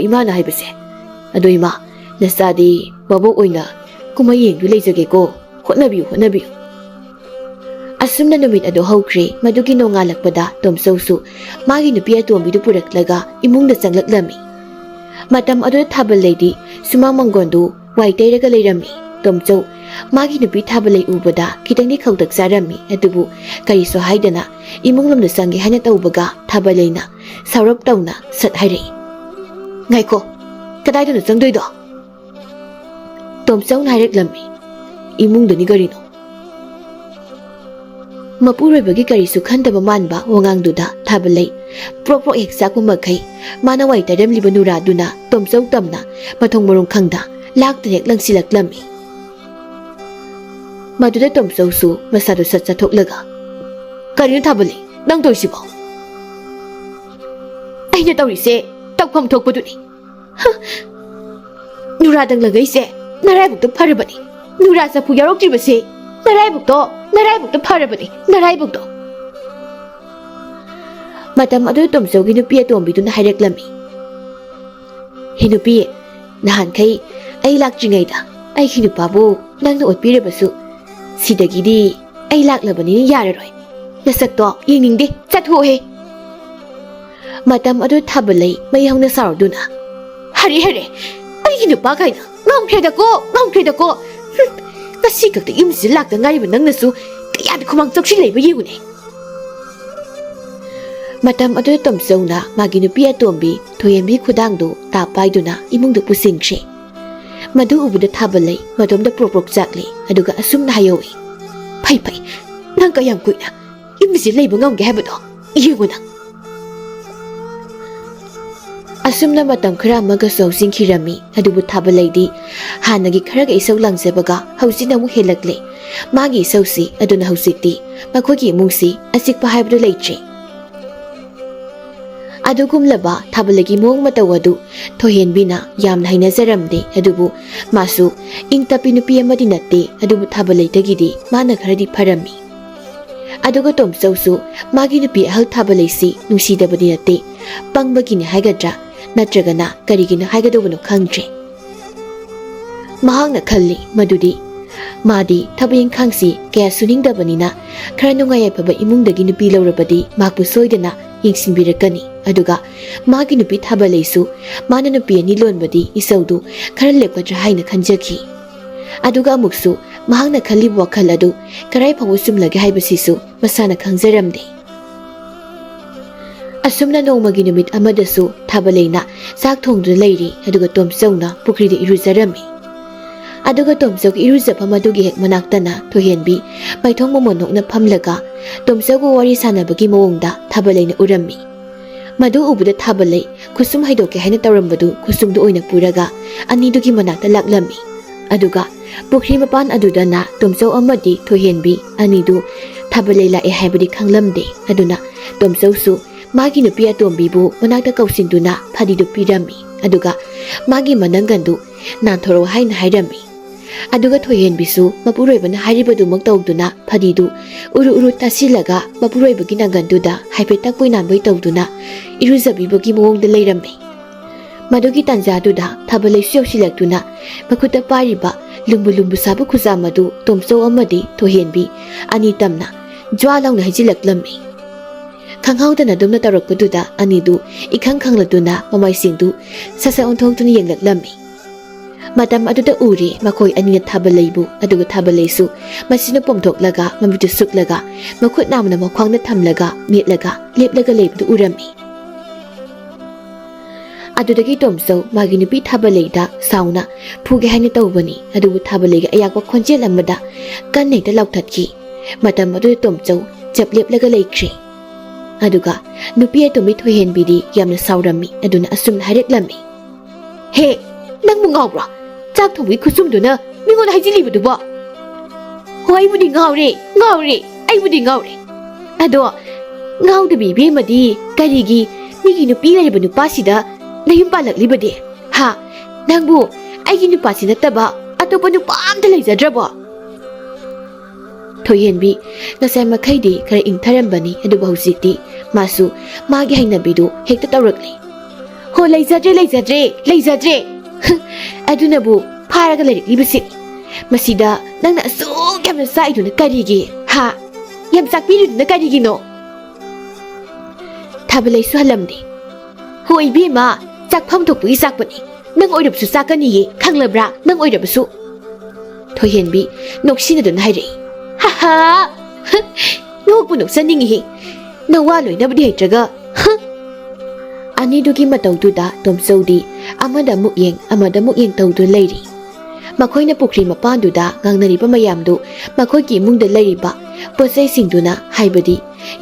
imana hai base. Ado ima, nasadi babok oina kumayeng du lejage ko. Hotnabiu. Asumna numit ado haukre madugi no ngalakpada tomsausu magi nupi atombi du puraklaga imungda changlaklami. Matam ado thabal lady sumang manggondu waitayraga leirami. Tomchau magi nupi thabalai ubada kitangni khaudak sarami adubu kariso haidana imunglamda sangi hana taubaga thabalaina saurap tauna sat hairei. Ngaiko, kadai da changdoi do. Tomchau haireklami. Imungdani garino. Mapuroi karisu khandaba manba wangangduda thabalai prok heksa kumakai mana waitadam libanura duna tomchau tamna mathong morong khangda laktrek langsilaklami. Maduda tomchau su masadu satsa thoklaga. Karino thabalai nang toisibo. Aina tawrise tawkham thokpaduni. Nura dang lagaise narai bukta pharabani. Nura sapu yaroktribase narai bukta pharabani. Narai bukta. Matam adu tomchau gi nupi atombi duna haireklami. He nupi nahan kai ai lakjingaida ai khinupabu nangna otpirabasu sidagidi ai laklabani yararoi. Nasakto yengingde chatho he. Matam adu thabalai mayhauna saroduna. Hari ai khinupa kaina ngangkreda ko. Kasi kakta imsi lakta ngariba nangnasu kayada kumang chokshi leiba yegune. Matam adu tomchauna magi nupi atombi thoyembi khudangdu tapaiduna imungdu pusingche. Madu ubuda thabalai madomda prok chakle aduga asumna hayowi. Pai nang kayam kuina imsi leiba ngamge habado yeguna. Asumna matam khara maga sawsing khirami adubu thabalaidi hanagi kharaga isau langsebaga hausina mu helakle magi sawsi aduna hausiti makhogi mungsi asikpa haibdu leitre. Adugumlaba thabalagi mong matawadu thohenbina yamna hainazaramde adubu masu ingtapi nupi amadi natte adubu thabalaitagidi mana kharadi pharami. Aduga tomchausu magi nupi ahal thabalaisi nungsidabadi natte pangbagini haigadra natragana karigina haigadobano khangdre. Mahangna khalli madudi madi thabayeng khangsi kaya suningdabanina khara nungai yaifaba imungdagi nupi laurabadi makpu soidana yengsinbirakani aduga magi nupi thabalaisu mana nupi ani lonbadi isaudu khara lepkadra haina khanjaki. Aduga amuksu mahangna khalli wakhal adu karai phawu sumlage haibasisu masana khangjaramde. Asumna nongmagi numit amadasu thabalaina sak thongdu leiri aduga tomchauna pukrida irujarami. Aduga tomchau irujapa madugi hek manaktana thohenbi maithong momonokna phamlaga tomchaugo wari sanabagi mawongda thabalaina urami. Madu ubuda thabalai khusum haidoke haina tawrambadu khusumdu oina puraga anidugi manakta laklami. Aduga pukri mapan adudana tomchau amadi thohenbi anidu thabalai lae haibadi khanglamde aduna tomchau su magi nupi atombibu manakta kausinduna phadidu pirami aduga magi manangandu nanthoro haina hairami. Aduga thoyenbisu mapuroibana hairibadu maktawduna phadidu uru tasilaga mapuroibagi nanganduda haipeta poinanboi tawduna iruzabibogi mawongda leirami. Madugi tanjaduda thabalai siyausilaktuna makhuta pariba lumbu sabu khuzamadu tomchau amadi thoyenbi ani tamna jwalaungna hajilaklami. Khanghaudana dumna tarakpaduda anidu ikhang khangladuna mamaisingdu sasa onthongtuna yenglaklami. Matam aduda uri makhoi anina thabalaibu aduga thabalaisu masina pomthoklaga mamitu suklaga makhut namna makhwangna thamlaga metlaga leplaga leibdu urami. Adudagi tomchau magi nupi thabalaida sauna phuge haina tawbani adubu thabalaiga ayakwa khonjel amada kanneta lauthatki. Matam aduda tomchau chap leplaga leikre. Aduga nupi atomi thohenbidi yamna saurami aduna asumna haireklami. He nang mungawra chak thongwi khusumduna mingona haijilibuduba. Hoi budi ngawre aibudi ngawre. Ado ngawdabi bemadi karigi ꯃꯤꯒꯤ ꯅꯨꯄꯤ ꯂꯩꯔꯤꯕ ꯅꯨꯄꯥꯁꯤꯗ ꯅꯌꯨꯝ ꯄꯥꯜꯂꯛꯂꯤꯕꯗꯤ ꯍꯥ ꯅꯪꯕꯨ ꯑꯩꯒꯤ ꯅꯨꯄꯥꯁꯤ ꯅꯠꯇꯕ ꯑꯇꯣꯞꯄ ꯅꯨꯄꯥ ꯑꯝꯇ ꯂꯩꯖꯗ꯭ꯔꯕꯣ ꯊꯣꯏꯍꯦꯟꯕꯤ ꯉꯁꯥꯏ ꯃꯈꯩꯗꯤ ꯈꯔ ꯏꯪꯊꯔꯝꯕꯅꯤ ꯑꯗꯨꯕꯨ ꯍꯧꯖꯤꯛꯇꯤ ꯃꯥꯁꯨ ꯃꯥꯒꯤ ꯍꯩꯅꯕꯤꯗꯨ ꯍꯦꯛꯇ ꯇꯧꯔꯛꯂꯤ ꯍꯣ ꯂꯩꯖꯗ꯭ꯔꯦ ꯑꯗꯨꯅꯕꯨ ꯐꯥꯔꯒ ꯂꯩꯔꯛꯂꯤꯕꯁꯤ ꯃꯁꯤꯗ ꯅꯪꯅ ꯑꯁꯨꯛ ꯌꯥꯝꯅ ꯆꯥꯛꯏꯗꯨꯅ ꯀꯔꯤꯒꯤ ꯍꯥ ꯌꯥꯝ ꯆꯥꯛꯄꯤꯔꯤꯗꯨꯅ ꯀꯔꯤꯒꯤꯅꯣ ꯊꯥꯕꯂꯩꯁꯨ ꯍꯜꯂꯝꯗꯦ ꯍꯣ ꯏꯕꯦꯝꯃ ꯆꯥꯛꯐꯝ ꯊꯣꯛꯄꯒꯤ ꯆꯥꯛꯄꯅꯤ ꯅꯪ ꯑꯣꯏꯔꯕꯁꯨ ꯆꯥꯛꯀꯅꯤꯌꯦ ꯈꯪꯂꯕ꯭ꯔꯥ ꯅꯪ ꯑꯣꯏꯔꯕꯁꯨ ꯊꯣꯏꯍꯦꯟꯕꯤ ꯅꯣꯛꯁꯤꯟꯅꯗꯨꯅ ꯍꯥꯏꯔꯛꯏ ꯍꯥ ꯅꯣꯛꯄꯨ ꯅꯣꯛꯆꯅꯤꯡꯉꯤꯍꯦ ꯅꯋꯥ ꯂꯣꯏꯅꯕꯗꯤ ꯍꯩꯇ꯭ꯔꯒ ꯑꯅꯤꯗꯨꯒꯤ ꯃꯇꯧꯗꯨꯗ ꯇꯣꯝꯆꯧꯗꯤ ꯑꯃꯗ ꯑꯃꯨꯛ ꯌꯦꯡ ꯇꯧꯗꯨꯅ ꯂꯩꯔꯤ ꯃꯈꯣꯏꯅ ꯄꯨꯈ꯭ꯔꯤ ꯃꯄꯥꯟꯗꯨꯗ ꯉꯥꯡꯅꯔꯤꯕ ꯃꯌꯥꯝꯗꯨ ꯃꯈꯣꯏꯒꯤ ꯏꯃꯨꯡꯗ ꯂꯩꯔꯤꯕ ꯄꯣꯠꯆꯩꯁꯤꯡꯗꯨꯅ ꯍꯥꯏꯕꯗꯤ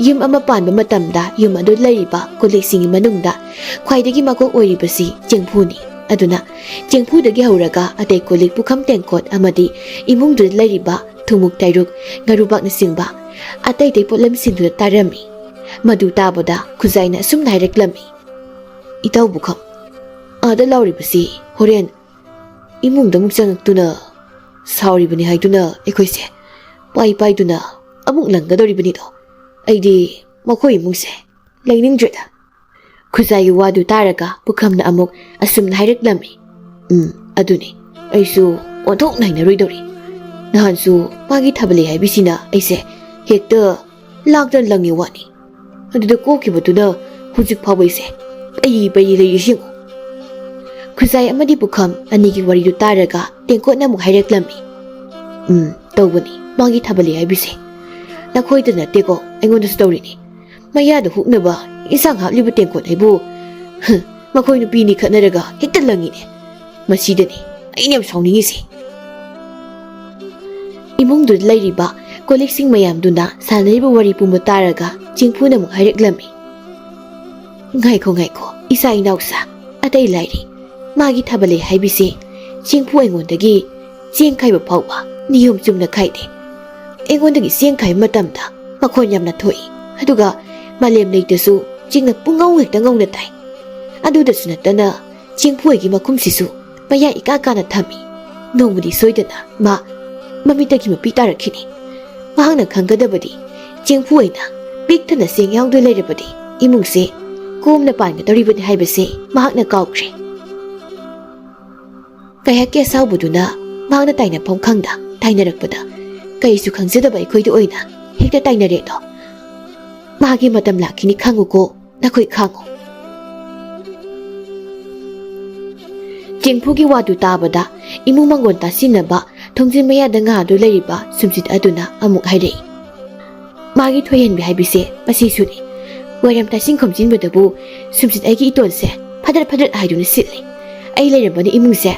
ꯌꯨꯝ ꯑꯃ ꯄꯥꯟꯕ ꯃꯇꯝꯗ ꯌꯨꯝ ꯑꯗꯨ ꯂꯩꯔꯤꯕ ꯀꯣꯜꯂꯤꯛꯁꯤꯡꯒꯤ ꯃꯅꯨꯡꯗ ꯈ꯭ꯋꯥꯏꯗꯒꯤ ꯃꯀꯣꯛ ꯑꯣꯏꯔꯤꯕꯁꯤ ꯆꯦꯡꯐꯨꯅꯤ ꯑꯗꯨꯅ ꯆꯦꯡꯐꯨꯗꯒꯤ ꯍꯧꯔꯒ ꯑꯇꯩ ꯀꯣꯜꯂꯤꯛ ꯄꯨꯈꯝ ꯇꯦꯡꯀꯣꯠ ꯑꯃꯗꯤ ꯏꯃꯨꯡꯗꯨꯗ ꯂꯩꯔꯤꯕ ꯊꯨꯃꯨꯛ ꯇꯩꯔꯨꯛ ꯉꯥꯔꯨꯕꯥꯛꯅꯆꯤꯡꯕ ꯑꯇꯩ ꯄꯣꯠꯂꯝꯁꯤꯡꯗꯨꯗ ꯇꯥꯔꯝꯃꯤ ꯃꯗꯨ ꯇꯥꯕꯗ ꯈꯨꯖꯥꯏꯅ ꯑꯁꯨꯝꯅ ꯍꯥꯏꯔꯛꯂꯝꯃꯤ ꯏꯇꯥꯎ ꯕꯨꯈꯝ ꯑꯥꯗ ꯂꯥꯎꯔꯤꯕꯁꯤ ꯍꯣꯔꯦꯟ ꯏꯃꯨꯡꯗ ꯑꯃꯨꯛ ꯆꯪꯉꯛꯇꯨꯅ ꯁꯥꯎꯔꯤꯕꯅꯤ ꯍꯥꯏꯗꯨꯅ ꯑꯩꯈꯣꯏꯁꯦ ꯄꯥꯏꯗꯨꯅ ꯑꯃꯨꯛ ꯂꯪꯒꯗꯧꯔꯤꯕꯅꯤꯗꯣ ꯑꯩꯗꯤ ꯃꯈꯣꯏ ꯏꯃꯨꯡꯁꯦ ꯂꯩꯅꯤꯡꯗ꯭ꯔꯦꯗ ꯈꯨꯖꯥꯏꯒꯤ ꯋꯥꯗꯨ ꯇꯥꯔꯒ ꯄꯨꯈꯝꯅ ꯑꯃꯨꯛ ꯑꯁꯨꯝꯅ ꯍꯥꯏꯔꯛꯂꯝꯃꯤ ꯑꯗꯨꯅꯤ ꯑꯩꯁꯨ ꯑꯣꯟꯊꯣꯛꯅ ꯍꯩꯅꯔꯣꯏꯗꯧꯔꯤ ꯅꯍꯥꯟꯁꯨ ꯃꯥꯒꯤ ꯊꯥꯕꯂꯩ ꯍꯥꯏꯕꯤꯁꯤꯅ ꯑꯩꯁꯦ ꯍꯦꯛꯇ ꯂꯥꯛꯇꯅ ꯂꯪꯉꯤ ꯋꯥꯅꯤ ꯑꯗꯨꯗ ꯀꯣꯛꯈꯤꯕꯗꯨꯅ ꯍꯧꯖꯤꯛ ꯐꯥꯎꯕ ꯑꯩꯁꯦ ꯄꯩ ꯂꯩꯔꯤꯁꯤꯡ ꯈꯨꯖꯥꯏ ꯑꯃꯗꯤ ꯄꯨꯈꯝ ꯑꯅꯤꯒꯤ ꯋꯥꯔꯤꯗꯨ ꯇꯥꯔꯒ ꯇꯦꯡꯀꯣꯠꯅ ꯑꯃꯨꯛ ꯍꯥꯏꯔꯛꯂꯝꯃꯤ ꯇꯧꯕꯅꯤ ꯃꯥꯒꯤ ꯊꯥꯕꯂꯩ ꯍꯥꯏꯕꯤꯁꯦ ꯅꯈꯣꯏꯗ ꯅꯠꯇꯦꯀꯣ ꯑꯩꯉꯣꯟꯗꯁꯨ ꯇꯧꯔꯤꯅꯤ ꯃꯌꯥꯗ ꯍꯨꯛꯅꯕ ꯏꯟꯁꯥꯡ ꯍꯥꯞꯂꯤꯕ ꯇꯦꯡꯀꯣꯠ ꯍꯥꯏꯕꯨ ꯃꯈꯣꯏ ꯅꯨꯄꯤꯅꯤ ꯈꯠꯅꯔꯒ ꯍꯦꯛꯇ ꯂꯪꯉꯤꯅꯦ ꯃꯁꯤꯗꯅꯤ ꯑꯩꯅ ꯌꯥꯝ ꯁꯥꯎꯅꯤꯡꯉꯤꯁꯦ ꯏꯃꯨꯡꯗꯨꯗ ꯂꯩꯔꯤꯕ ꯀꯣꯜꯂꯤꯛꯁꯤꯡ ꯃꯌꯥꯝꯗꯨꯅ ꯁꯥꯟꯅꯔꯤꯕ ꯋꯥꯔꯤ ꯄꯨꯝꯕ ꯇꯥꯔꯒ ꯆꯦꯡꯐꯨꯅ ꯑꯃꯨꯛ ꯍꯥꯏꯔꯛꯂꯝꯃꯤ ꯉꯥꯏꯈꯣ ꯏꯆꯥ ꯏꯅꯥꯎꯁꯥ ꯑꯇꯩ ꯂꯥꯏꯔꯤ ꯃꯥꯒꯤ ꯊꯥꯕꯂꯩ ꯍꯥꯏꯕꯤꯁꯦ ꯆꯦꯡꯐꯨ ꯑꯩꯉꯣꯟꯗꯒꯤ ꯆꯦꯡ ꯈꯥꯏꯕ ꯐꯥꯎꯕ ꯅꯤꯌꯣꯝ ꯆꯨꯝꯅ ꯈꯥꯏꯗꯦ ꯑꯩꯉꯣꯟꯗꯒꯤ ꯆꯦꯡ ꯈꯥꯏꯕ ꯃꯇꯝꯗ ꯃꯈꯣꯟ ꯌꯥꯝꯅ ꯊꯣꯛꯏ ꯑꯗꯨꯒ ꯃꯥꯂꯦꯝ ꯂꯩꯇꯁꯨ ꯆꯦꯡꯅ ꯄꯨꯡꯉꯧ ꯍꯦꯛꯇ ꯉꯧꯅ ꯇꯥꯏ ꯑꯗꯨꯗꯁꯨ ꯅꯠꯇꯅ ꯆꯦꯡꯐꯨ ꯑꯩꯒꯤ ꯃꯈꯨꯝꯁꯤꯁꯨ ꯃꯌꯥ ꯏꯀꯥ ꯀꯥꯅ ꯊꯝꯃꯤ ꯅꯣꯡꯃꯗꯤ ꯁꯣꯏꯗꯅ ꯃꯃꯤꯠꯇꯒꯤ ꯃꯄꯤ ꯇꯥꯔꯛꯈꯤꯅꯤ ꯃꯍꯥꯛꯅ ꯈꯪꯒꯗꯕꯗꯤ ꯆꯦꯡꯐꯨ ꯑꯩꯅ ꯄꯤꯛ ꯊꯟꯅ ꯆꯦꯡ ꯌꯥꯎꯗꯨꯅ ꯂꯩꯔꯕꯗꯤ ꯏꯃꯨꯡꯁꯦ ꯀꯣꯝꯅ ꯄꯥꯟꯒꯗꯧꯔꯤꯕꯅꯤ ꯍꯥꯏꯕꯁꯦ ꯃꯍꯥꯛꯅ ꯀꯥꯎꯈ꯭ꯔꯦ ꯀꯩꯍꯥꯛꯀꯤ ꯑꯁꯥꯎꯕꯗꯨꯅ ꯃꯍꯥꯛꯅ ꯇꯥꯏꯅꯐꯝ ꯈꯪꯗ ꯇꯥꯏꯅꯔꯛꯄꯗ ꯀꯩꯁꯨ ꯈꯪꯖꯗꯕ ꯑꯩꯈꯣꯏꯗ ꯑꯣꯏꯅ ꯍꯦꯛꯇ ꯇꯥꯏꯅꯔꯦꯗꯣ ꯃꯥꯒꯤ ꯃꯇꯝ ꯂꯥꯛꯈꯤꯅꯤ ꯈꯪꯉꯨꯀꯣ ꯅꯈꯣꯏ ꯈꯥꯡꯉꯨ ꯆꯦꯡꯐꯨꯒꯤ ꯋꯥꯗꯨ ꯇꯥꯕꯗ ꯏꯃꯨꯡ ꯃꯪꯒꯣꯟ ꯇꯥꯁꯤꯟꯅꯕ ꯊꯣꯡꯖꯤꯟ ꯃꯌꯥꯗ ꯉꯥꯗꯨ ꯂꯩꯔꯤꯕ ꯁꯨꯝꯖꯤꯠ ꯑꯗꯨꯅ ꯑꯃꯨꯛ ꯍꯥꯏꯔꯛꯏ ꯃꯥꯒꯤ ꯊꯣꯏꯍꯦꯟꯕꯤ ꯍꯥꯏꯕꯤꯁꯦ ꯃꯁꯤꯁꯨꯅꯤ ꯋꯥꯏꯔꯝ ꯇꯥꯁꯤꯟ ꯈꯣꯝꯖꯤꯟꯕꯗꯕꯨ ꯁꯨꯝꯖꯤꯠ ꯑꯩꯒꯤ ꯏꯇꯣꯟꯁꯦ ꯐꯗꯠ ꯍꯥꯏꯗꯨꯅ ꯁꯤꯠꯂꯤ ꯑꯩ ꯂꯩꯔꯝꯕꯅ ꯏꯃꯨꯡꯁꯦ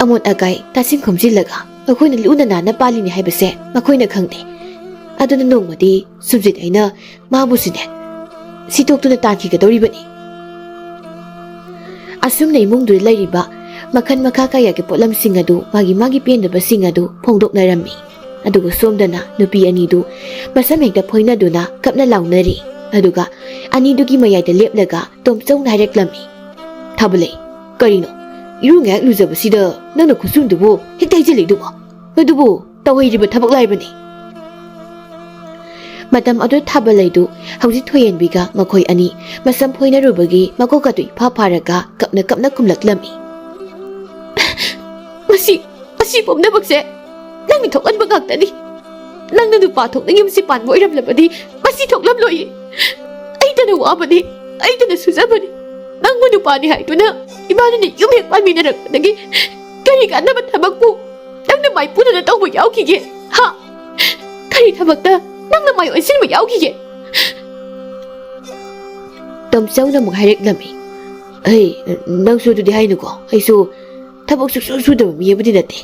ꯑꯃꯣꯠ ꯑꯀꯥꯏ ꯇꯥꯁꯤꯟ ꯈꯣꯝꯖꯤꯜꯂꯒ ꯑꯩꯈꯣꯏꯅ ꯂꯨꯅ ꯅꯥꯟꯅ ꯄꯥꯜꯂꯤꯅꯤ ꯍꯥꯏꯕꯁꯦ ꯃꯈꯣꯏꯅ ꯈꯪꯗꯦ ꯑꯗꯨꯅ ꯅꯣꯡꯃꯗꯤ ꯁꯨꯝꯖꯤꯠ ꯑꯩꯅ ꯃꯥꯕꯨꯁꯨꯅꯦ ꯁꯤꯇꯣꯛꯇꯨꯅ ꯇꯥꯟꯈꯤꯒꯗꯧꯔꯤꯕꯅꯤ ꯑꯁꯨꯝꯅ ꯏꯃꯨꯡꯗꯨꯗ ꯂꯩꯔꯤꯕ ꯃꯈꯜ ꯃꯈꯥ ꯀꯌꯥꯒꯤ ꯄꯣꯠꯂꯝꯁꯤꯡ ꯑꯗꯨ ꯃꯥꯒꯤ ꯄꯦꯟꯗꯕꯁꯤꯡ ꯑꯗꯨ ꯐꯣꯡꯗꯣꯛꯅꯔꯝꯃꯤ ꯑꯗꯨꯒ ꯁꯣꯝꯗꯅ ꯅꯨꯄꯤ ꯑꯅꯤꯗꯨ ꯃꯁꯝ ꯍꯦꯛꯇ ꯐꯣꯏꯅꯗꯨꯅ ꯀꯞꯅ ꯂꯥꯎꯅꯔꯤ ꯑꯗꯨꯒ ꯑꯅꯤꯗꯨꯒꯤ ꯃꯌꯥꯏꯗ ꯂꯦꯞꯂꯒ ꯇꯣꯝꯆꯧꯅ ꯍꯥꯏꯔꯛꯂꯝꯃꯤ ꯊꯥꯕꯂꯩ ꯀꯔꯤꯅꯣ ꯏꯔꯨ ꯉꯥꯏꯍꯥꯛ ꯂꯨꯖꯕꯁꯤꯗ ꯅꯪꯅ ꯈꯨꯠꯁꯨꯝꯗꯨꯕꯨ ꯍꯦꯛꯇ ꯍꯩꯖꯤꯜꯂꯤꯗꯨꯕꯣ ꯃꯗꯨꯕꯨ ꯇꯧꯍꯩꯔꯤꯕ ꯊꯕꯛ ꯂꯥꯏꯕꯅꯤ ꯃꯇꯝ ꯑꯗꯨ ꯊꯥꯕꯂꯩꯗꯨ ꯍꯧꯖꯤꯛ ꯊꯣꯏꯍꯦꯟꯕꯤꯒ ꯃꯈꯣꯏ ꯑꯅꯤ ꯃꯁꯝ ꯐꯣꯏꯅꯔꯨꯕꯒꯤ ꯃꯀꯣꯛ ꯑꯗꯨ ꯏꯐꯥ ꯐꯥꯔꯒ ꯀꯞꯅ ꯈꯨꯝꯂꯛꯂꯝꯃꯤ ꯃꯁꯤ ꯄꯨꯝꯅꯃꯛꯁꯦ ꯅꯪꯅ ꯊꯣꯛꯍꯟꯕ ꯉꯥꯛꯇꯅꯤ ꯅꯪꯅ ꯅꯨꯄꯥ ꯊꯣꯛꯅ ꯌꯨꯝꯁꯤ ꯄꯥꯟꯕ ꯑꯣꯏꯔꯝꯂꯕꯗꯤ ꯃꯁꯤ ꯊꯣꯛꯂꯝꯂꯣꯏꯌꯦ ꯑꯩꯇꯅ ꯋꯥꯕꯅꯤ ꯑꯩꯇꯅ ꯁꯨꯖꯕꯅꯤ ꯅꯪꯕꯨ ꯅꯨꯄꯥꯅꯤ ꯍꯥꯏꯗꯨꯅ ꯏꯕꯥꯅꯤꯅ ꯌꯨꯝ ꯍꯦꯛ ꯄꯥꯟꯃꯤꯟꯅꯔꯛꯄꯗꯒꯤ ꯀꯔꯤ ꯀꯥꯟꯅꯕ ꯊꯕꯛꯄꯨ ꯅꯪꯅ ꯃꯥꯏ ꯄꯨꯅꯅ ꯇꯧꯕ ꯌꯥꯎꯈꯤꯒꯦ ꯍꯥ ꯀꯔꯤ ꯊꯕꯛꯇ ꯅꯪꯅ ꯃꯥꯏ ꯑꯣꯟꯁꯤꯟꯕ ꯌꯥꯎꯈꯤꯒꯦ ꯇꯣꯝꯆꯧꯅ ꯑꯃꯨꯛ ꯍꯥꯏꯔꯛꯂꯝꯃꯤ ꯅꯪꯁꯨ ꯑꯗꯨꯗꯤ ꯍꯥꯏꯅꯨꯀꯣ ꯑꯩꯁꯨ ꯊꯕꯛ ꯁꯨꯗꯕ ꯃꯤ ꯑꯃꯗꯤ ꯅꯠꯇꯦ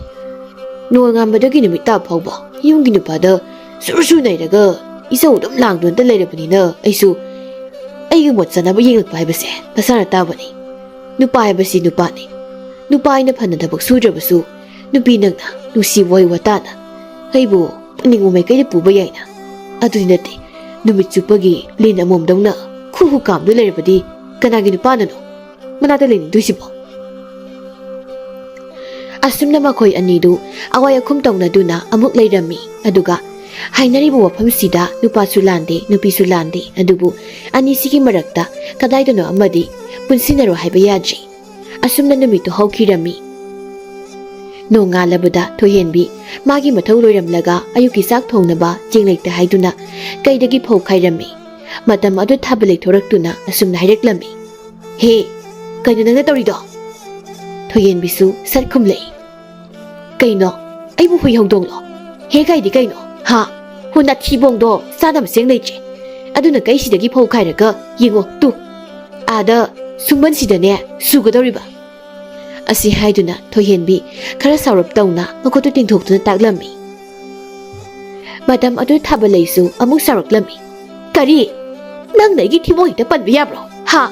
ꯅꯣꯡꯉꯥꯟꯕꯗꯒꯤ ꯅꯨꯃꯤꯠ ꯇꯥꯕ ꯐꯥꯎꯕ ꯌꯨꯝꯒꯤ ꯅꯨꯄꯥꯗ ꯁꯨ ꯅꯩꯔꯒ ꯏꯆꯧ ꯑꯗꯨꯝ ꯂꯥꯡꯗꯨꯅꯇ ꯂꯩꯔꯕꯅꯤꯅ ꯑꯩꯁꯨ ꯑꯩꯒꯤ ꯃꯣꯠ ꯆꯥꯅꯕ ꯌꯦꯡꯂꯛꯄ ꯍꯥꯏꯕꯁꯦ ꯃꯁꯥꯅ ꯇꯥꯕꯅꯤ ꯅꯨꯄꯥ ꯍꯥꯏꯕꯁꯤ ꯅꯨꯄꯥꯅꯤ ꯅꯨꯄꯥ ꯑꯩꯅ ꯐꯅ ꯊꯕꯛ ꯁꯨꯗ꯭ꯔꯕꯁꯨ ꯅꯨꯄꯤ ꯅꯪꯅ ꯅꯨꯡꯁꯤꯕ ꯋꯥꯍꯩ ꯋꯥꯇꯥꯅ ꯑꯩꯕꯨ ꯄꯨꯅꯤꯡꯕ ꯃꯥꯏꯀꯩꯗ ꯄꯨꯕ ꯌꯥꯏꯅ ꯑꯗꯨꯗꯤ ꯅꯠꯇꯦ ꯅꯨꯃꯤꯠ ꯆꯨꯞꯄꯒꯤ ꯂꯤꯟ ꯑꯃꯣꯝꯗꯧꯅ ꯈꯨ ꯀꯥꯝꯗꯨ ꯂꯩꯔꯕꯗꯤ Kanagi nupanano? Manatali ni Dusibo. Asum na makoy anidu, away akum tong na duna amuk layrami, aduga. Hainari bu wapam sida, nupa sulande, nupi sulande, adubu, anisiki marakta, kaday dono amadi, punsinaro haibayaji. Asum na numito hawkirami. No nga labada toyenbi, magi mathaw loiramlaga ayuki sak thongnaba jingleikta haiduna, kaidagi phau khairami. Matam adu thabalai thoraktuna asum na haireklami. He, kaino nangna tawrido? Thoyenbi su sarkhumlei. Kaino, aibu hui hongdonglo. He kaidi kaino? Ha, huna thibongdo sanam seng leije. Aduna kaisidagi phau khairaga yengo tu. Ada sumban sidane sugadoriba. Asi haiduna thoyenbi khara saurap tawna makotu tingthoktuna taklami. Madam adu thabalai su amuk saraklami. Kari, nang naigi thibong hita panba yabro? Ha,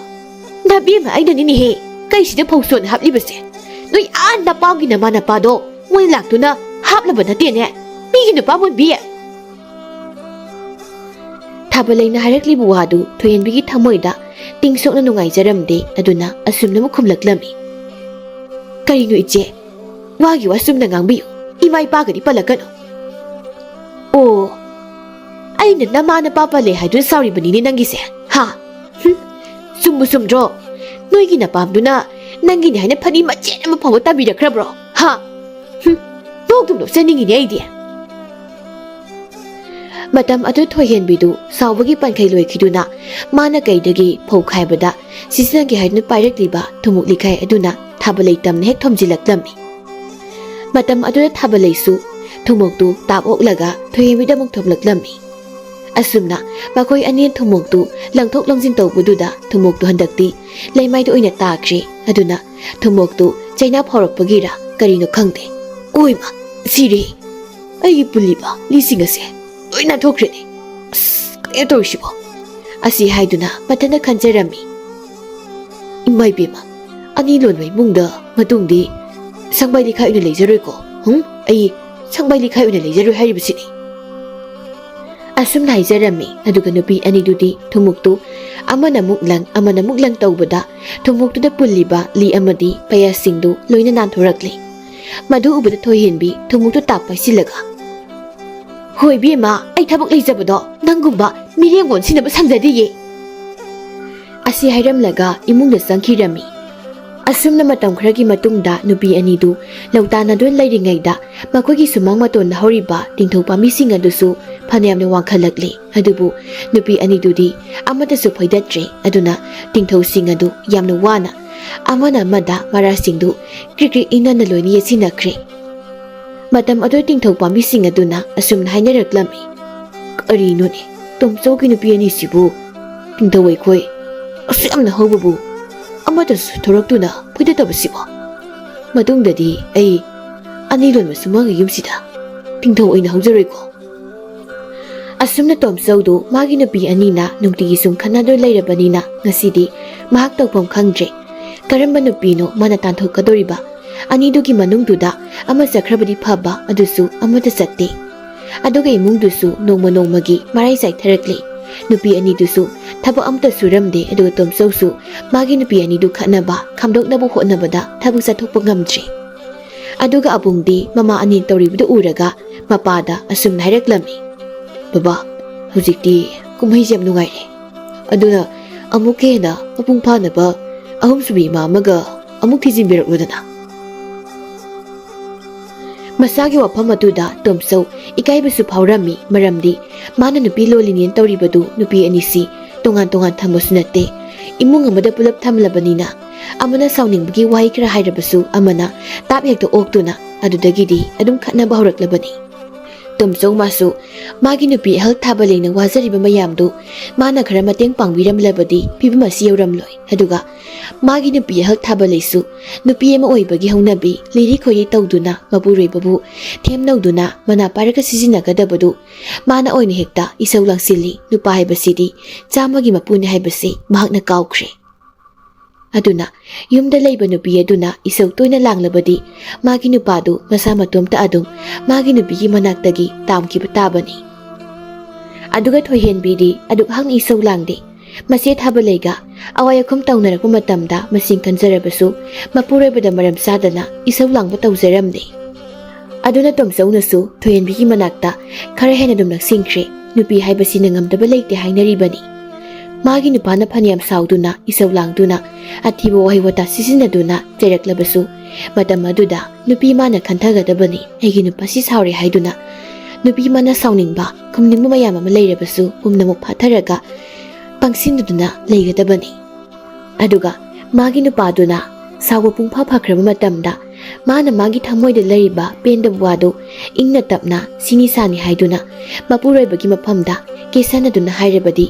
nabi ma aida nini he, kaisida phauson haplibase. Noi an napagi nama napado, moy laktuna haplaba natene. Migi napamon biye. Thabalai na harakli buwadu thoyenbigi thamoida tingsokna nungaijaramde aduna asumna mukhumlaklami. Karino iche, wagi wasumna ngangbiyo, imay pagadi palakano. Oh, ay na namana papale haidun sorry banini nangise. Ha, sumdro, noy ginapamduna, nangini hay na pani machet na mapawata bidakra bro. Ha, dogdum sa ningini idea. Matam adu thoyenbidu sawbagi pankhay loikiduna mana kaidagi phokhaibada sisinagi haidun pairakliba thumuk likhai aduna thabalai tamna hek thomjilaklami. Matam aduna thabalai su thumuktu tap oklaga thoyenbida muk thomlaklami. Asumna makoi anien thumuktu langthok longjin tawbududa thumuktu handakti laimaidu oina takri aduna thumuktu chaina phorokpagira karino khangde. Oima siri ai puliba lisingase oina thokrani. Kaya torshibo. Asi haiduna matana khanjarami. Imai bema ani lonwai mungda matungdi sangbai likhai una leijaroi ko. Ai sangbai likhai una leijaroi hairibasini. Asum naijarami aduga nupi anidudi thumuktu amana muklang tawbada thumuktu da pulliba li amadi payasingdu loina nanthorakli. Madu ubada thoyenbi thumuktu tappai silaga. Hoi bema ai thabak leijabado nangumba mirengon sinaba sanjadiye. Asi hairamlaga imungda sangkhirami. Asumna matam kharagi matungda nupi anidu lautana don lairingaida makogi sumang maton horiba tingthopa mising adusu phanayamna wangkhalakli. Adubu nupi anidudi amata su phaidatre aduna tingthau sing adu yamna wana amana mada marasingdu krikri inana loini yesinakre. Matam adu tingthau pamising aduna asumna hainaraklami. Karino ne tomchogi nupi ani sibu tingthau khoi asamna hobubu amata su thoraktuna phuidatabasibo. Matungdadi ai anilon masumanga yumsida tingthau oina haujaroiko. Asumna tomchaudu magi nupi anina nungtigi sum khanado lairabanina ngasidi mahak tawpam khangdre. Karamba nupino mana tanthokadoriba anidugi manungduda ama sakrabadi phaba adusu amata satte. Aduga imungdusu nongmagi marai sai tharakli. Nupi anidusu thaba amta suramde aduga tomchausu magi nupi anidu khanaba khamdoknabu hotnabada thabu sathokpa ngamdre. Aduga abungdi mama anin tawribudu uraga mapada asumna haireklami. Baba, hujikti kumhai jam nungaire. Aduna amuk hena mapung phanaba ahum subi ma amaga amuk thijinbirakudana. Masagi wafam aduda tomchau ikaibasu phawrami maramdi mana nupi lolinian tawribadu nupi anisi tongan thambasu natte. Imung amada pulap thamlabanina amana sauningbagi wahi khara hairabasu amana tap hekta oktuna adudagidi adum khatnaba hawraklabani. Tomchau masu magi nupi hal thabalena wajariba mayamdu mana khara mateng pangbiramlabadi pibamasi yauramloi. Aduga magi nupi hal thabalaisu nupi ema oibagi haunabi liri khoyi tawduna maburoibabu themnauduna mana paraka sijinagadabadu mana oina hekta isau langsili nupa haibasidi chamagi mapuni haibasi mahakna kawkhre. Aduna yumda leiba nupi aduna isau toina langlabadi magi nupadu masa matomta adum magi nupigi manaktagi tamkiba tabani. Aduga thoyenbidi aduk hang isau langde ꯃꯁꯤ ꯊꯥꯕꯂꯩꯒ ꯑꯋꯥꯏ ꯑꯈꯨꯝ ꯇꯧꯅꯔꯛꯄ ꯃꯇꯝꯗ ꯃꯁꯤꯡ ꯀꯟꯖꯔꯕꯁꯨ ꯃꯄꯨꯔꯣꯏꯕꯗ ꯃꯔꯝ ꯆꯥꯗꯅ ꯏꯁꯧ ꯂꯥꯡꯕ ꯇꯧꯖꯔꯝꯗꯦ꯫ ꯑꯗꯨꯅ ꯇꯣꯝꯆꯧꯅꯁꯨ ꯊꯣꯏꯍꯟꯕꯤꯒꯤ ꯃꯅꯥꯛꯇ ꯈꯔ ꯍꯦꯟꯅ ꯑꯗꯨꯝ ꯅꯛꯁꯤꯟꯈ꯭ꯔꯦ꯫ ꯅꯨꯄꯤ ꯍꯥꯏꯕꯁꯤꯅ ꯉꯝꯗꯕ ꯂꯩꯇꯦ ꯍꯥꯏꯅꯔꯤꯕꯅꯤ꯫ ꯃꯥꯒꯤ ꯅꯨꯄꯥꯅ ꯐꯅꯌꯥꯝ ꯁꯥꯎꯗꯨꯅ ꯏꯁꯧ ꯂꯥꯡꯗꯨꯅ ꯑꯊꯤꯕ ꯋꯥꯍꯩ ꯋꯥꯇꯥ ꯁꯤꯖꯤꯟꯅꯗꯨꯅ ꯆꯩꯔꯛꯂꯕꯁꯨ ꯃꯇꯝ ꯑꯗꯨꯗ ꯅꯨꯄꯤ ꯃꯥꯅ ꯈꯟꯊꯒꯗꯕꯅꯤ ꯑꯩꯒꯤ ꯅꯨꯄꯥꯁꯤ ꯁꯥꯎꯔꯦ ꯍꯥꯏꯗꯨꯅ ꯅꯨꯄꯤ ꯃꯥꯅ ꯁꯥꯎꯅꯤꯡꯕ ꯈꯨꯝꯅꯤꯡꯕ ꯃꯌꯥꯝ ꯑꯃ ꯂꯩꯔꯕꯁꯨ ꯄꯨꯝꯅꯃꯛ ꯐꯥꯊꯔꯒ ꯄꯪꯁꯤꯟꯗꯨꯅ ꯂꯩꯒꯗꯕꯅꯤ꯫ ꯑꯗꯨꯒ ꯃꯥꯒꯤ ꯅꯨꯄꯥꯗꯨꯅ ꯁꯥꯎꯕ ꯄꯨꯡꯐꯥ ꯐꯈ꯭ꯔꯕ ꯃꯇꯝꯗ ꯃꯥꯅ ꯃꯥꯒꯤ ꯊꯃꯣꯏꯗ ꯂꯩꯔꯤꯕ ꯄꯦꯟꯗꯕ ꯋꯥꯗꯨ ꯏꯪꯅ ꯇꯞꯅ ꯁꯤꯅꯤ ꯁꯥꯅꯤ ꯍꯥꯏꯗꯨꯅ ꯃꯄꯨꯔꯣꯏꯕꯒꯤ ꯃꯐꯝꯗ ꯀꯦꯁꯟꯅꯗꯨꯅ ꯍꯥꯏꯔꯕꯗꯤ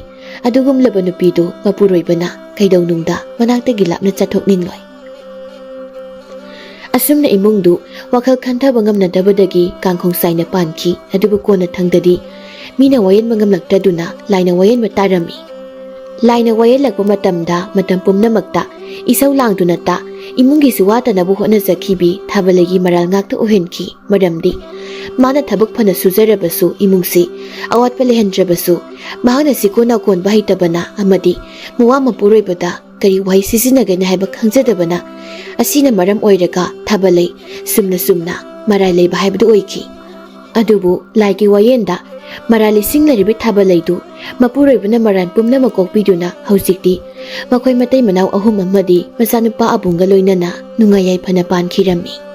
ꯑꯗꯨꯒꯨꯝꯂꯕ ꯅꯨꯄꯤꯗꯨ ꯃꯄꯨꯔꯣꯏꯕꯅ ꯀꯩꯗꯧꯅꯨꯡꯗ ꯃꯅꯥꯛꯇꯒꯤ ꯂꯥꯞꯅ ꯆꯠꯊꯣꯛꯅꯤꯡꯂꯣꯏ꯫ ꯑꯁꯨꯝꯅ ꯏꯃꯨꯡꯗꯨ ꯋꯥꯈꯜ ꯈꯟꯊꯕ ꯉꯝꯅꯗꯕꯗꯒꯤ ꯀꯥꯡꯈꯣꯡ ꯆꯥꯏꯅ ꯄꯥꯟꯈꯤ꯫ ꯑꯗꯨꯕꯨ ꯀꯣꯟꯅ ꯊꯪꯗꯗꯤ ꯃꯤꯅ ꯋꯥꯌꯦꯟꯕ ꯉꯝꯂꯛꯇꯗꯨꯅ ꯂꯥꯏꯅ ꯋꯥꯌꯦꯟꯕ ꯇꯥꯔꯝꯃꯤ꯫ ꯂꯥꯏꯅ ꯋꯥꯌꯦꯜꯂꯛꯄ ꯃꯇꯝꯗ ꯃꯇꯝ ꯄꯨꯝꯅꯃꯛꯇ ꯏꯁꯧ ꯂꯥꯡꯗꯨꯅꯇ ꯏꯃꯨꯡꯒꯤꯁꯨ ꯋꯥꯇꯅꯕ ꯍꯣꯠꯅꯖꯈꯤꯕꯤ ꯊꯥꯕꯂꯩꯒꯤ ꯃꯔꯥꯜ ꯉꯥꯛꯇ ꯑꯣꯏꯍꯟꯈꯤ꯫ ꯃꯔꯝꯗꯤ ꯃꯥꯅ ꯊꯕꯛ ꯐꯅ ꯁꯨꯖꯔꯕꯁꯨ ꯏꯃꯨꯡꯁꯤ ꯑꯋꯥꯠꯄ ꯂꯩꯍꯟꯗ꯭ꯔꯕꯁꯨ ꯃꯍꯥꯛꯅ ꯁꯤꯀꯣꯟ ꯅꯥꯎꯀꯣꯟꯕ ꯍꯩꯇꯕꯅ ꯑꯃꯗꯤ ꯃꯋꯥ ꯃꯄꯨꯔꯣꯏꯕꯗ ꯀꯔꯤ ꯋꯥꯍꯩ ꯁꯤꯖꯤꯟꯅꯒꯅꯤ ꯍꯥꯏꯕ ꯈꯪꯖꯗꯕꯅ ꯑꯁꯤꯅ ꯃꯔꯝ ꯑꯣꯏꯔꯒ ꯊꯥꯕꯂꯩ ꯆꯨꯝꯅ ꯃꯔꯥꯏ ꯂꯩꯕ ꯍꯥꯏꯕꯗꯨ ꯑꯣꯏꯈꯤ꯫ ꯑꯗꯨꯕꯨ ꯂꯥꯏꯒꯤ ꯋꯥꯌꯦꯟꯗ ꯃꯔꯥꯜ ꯂꯤꯁꯤꯡ ꯂꯩꯔꯤꯕ ꯊꯥꯕꯂꯩꯗꯨ ꯃꯄꯨꯔꯣꯏꯕꯅ ꯃꯔꯥꯜ ꯄꯨꯝꯅꯃꯛ ꯀꯣꯛꯄꯤꯗꯨꯅ ꯍꯧꯖꯤꯛꯇꯤ ꯃꯈꯣꯏ ꯃꯇꯩ ꯃꯅꯥꯎ 3 ꯑꯃꯗꯤ ꯃꯆꯥꯅꯨꯄꯥ ꯑꯕꯨꯡꯒ ꯂꯣꯏꯅꯅ ꯅꯨꯡꯉꯥꯏ ꯌꯥꯏꯐꯅ ꯄꯥꯟꯈꯤꯔꯝꯃꯤ꯫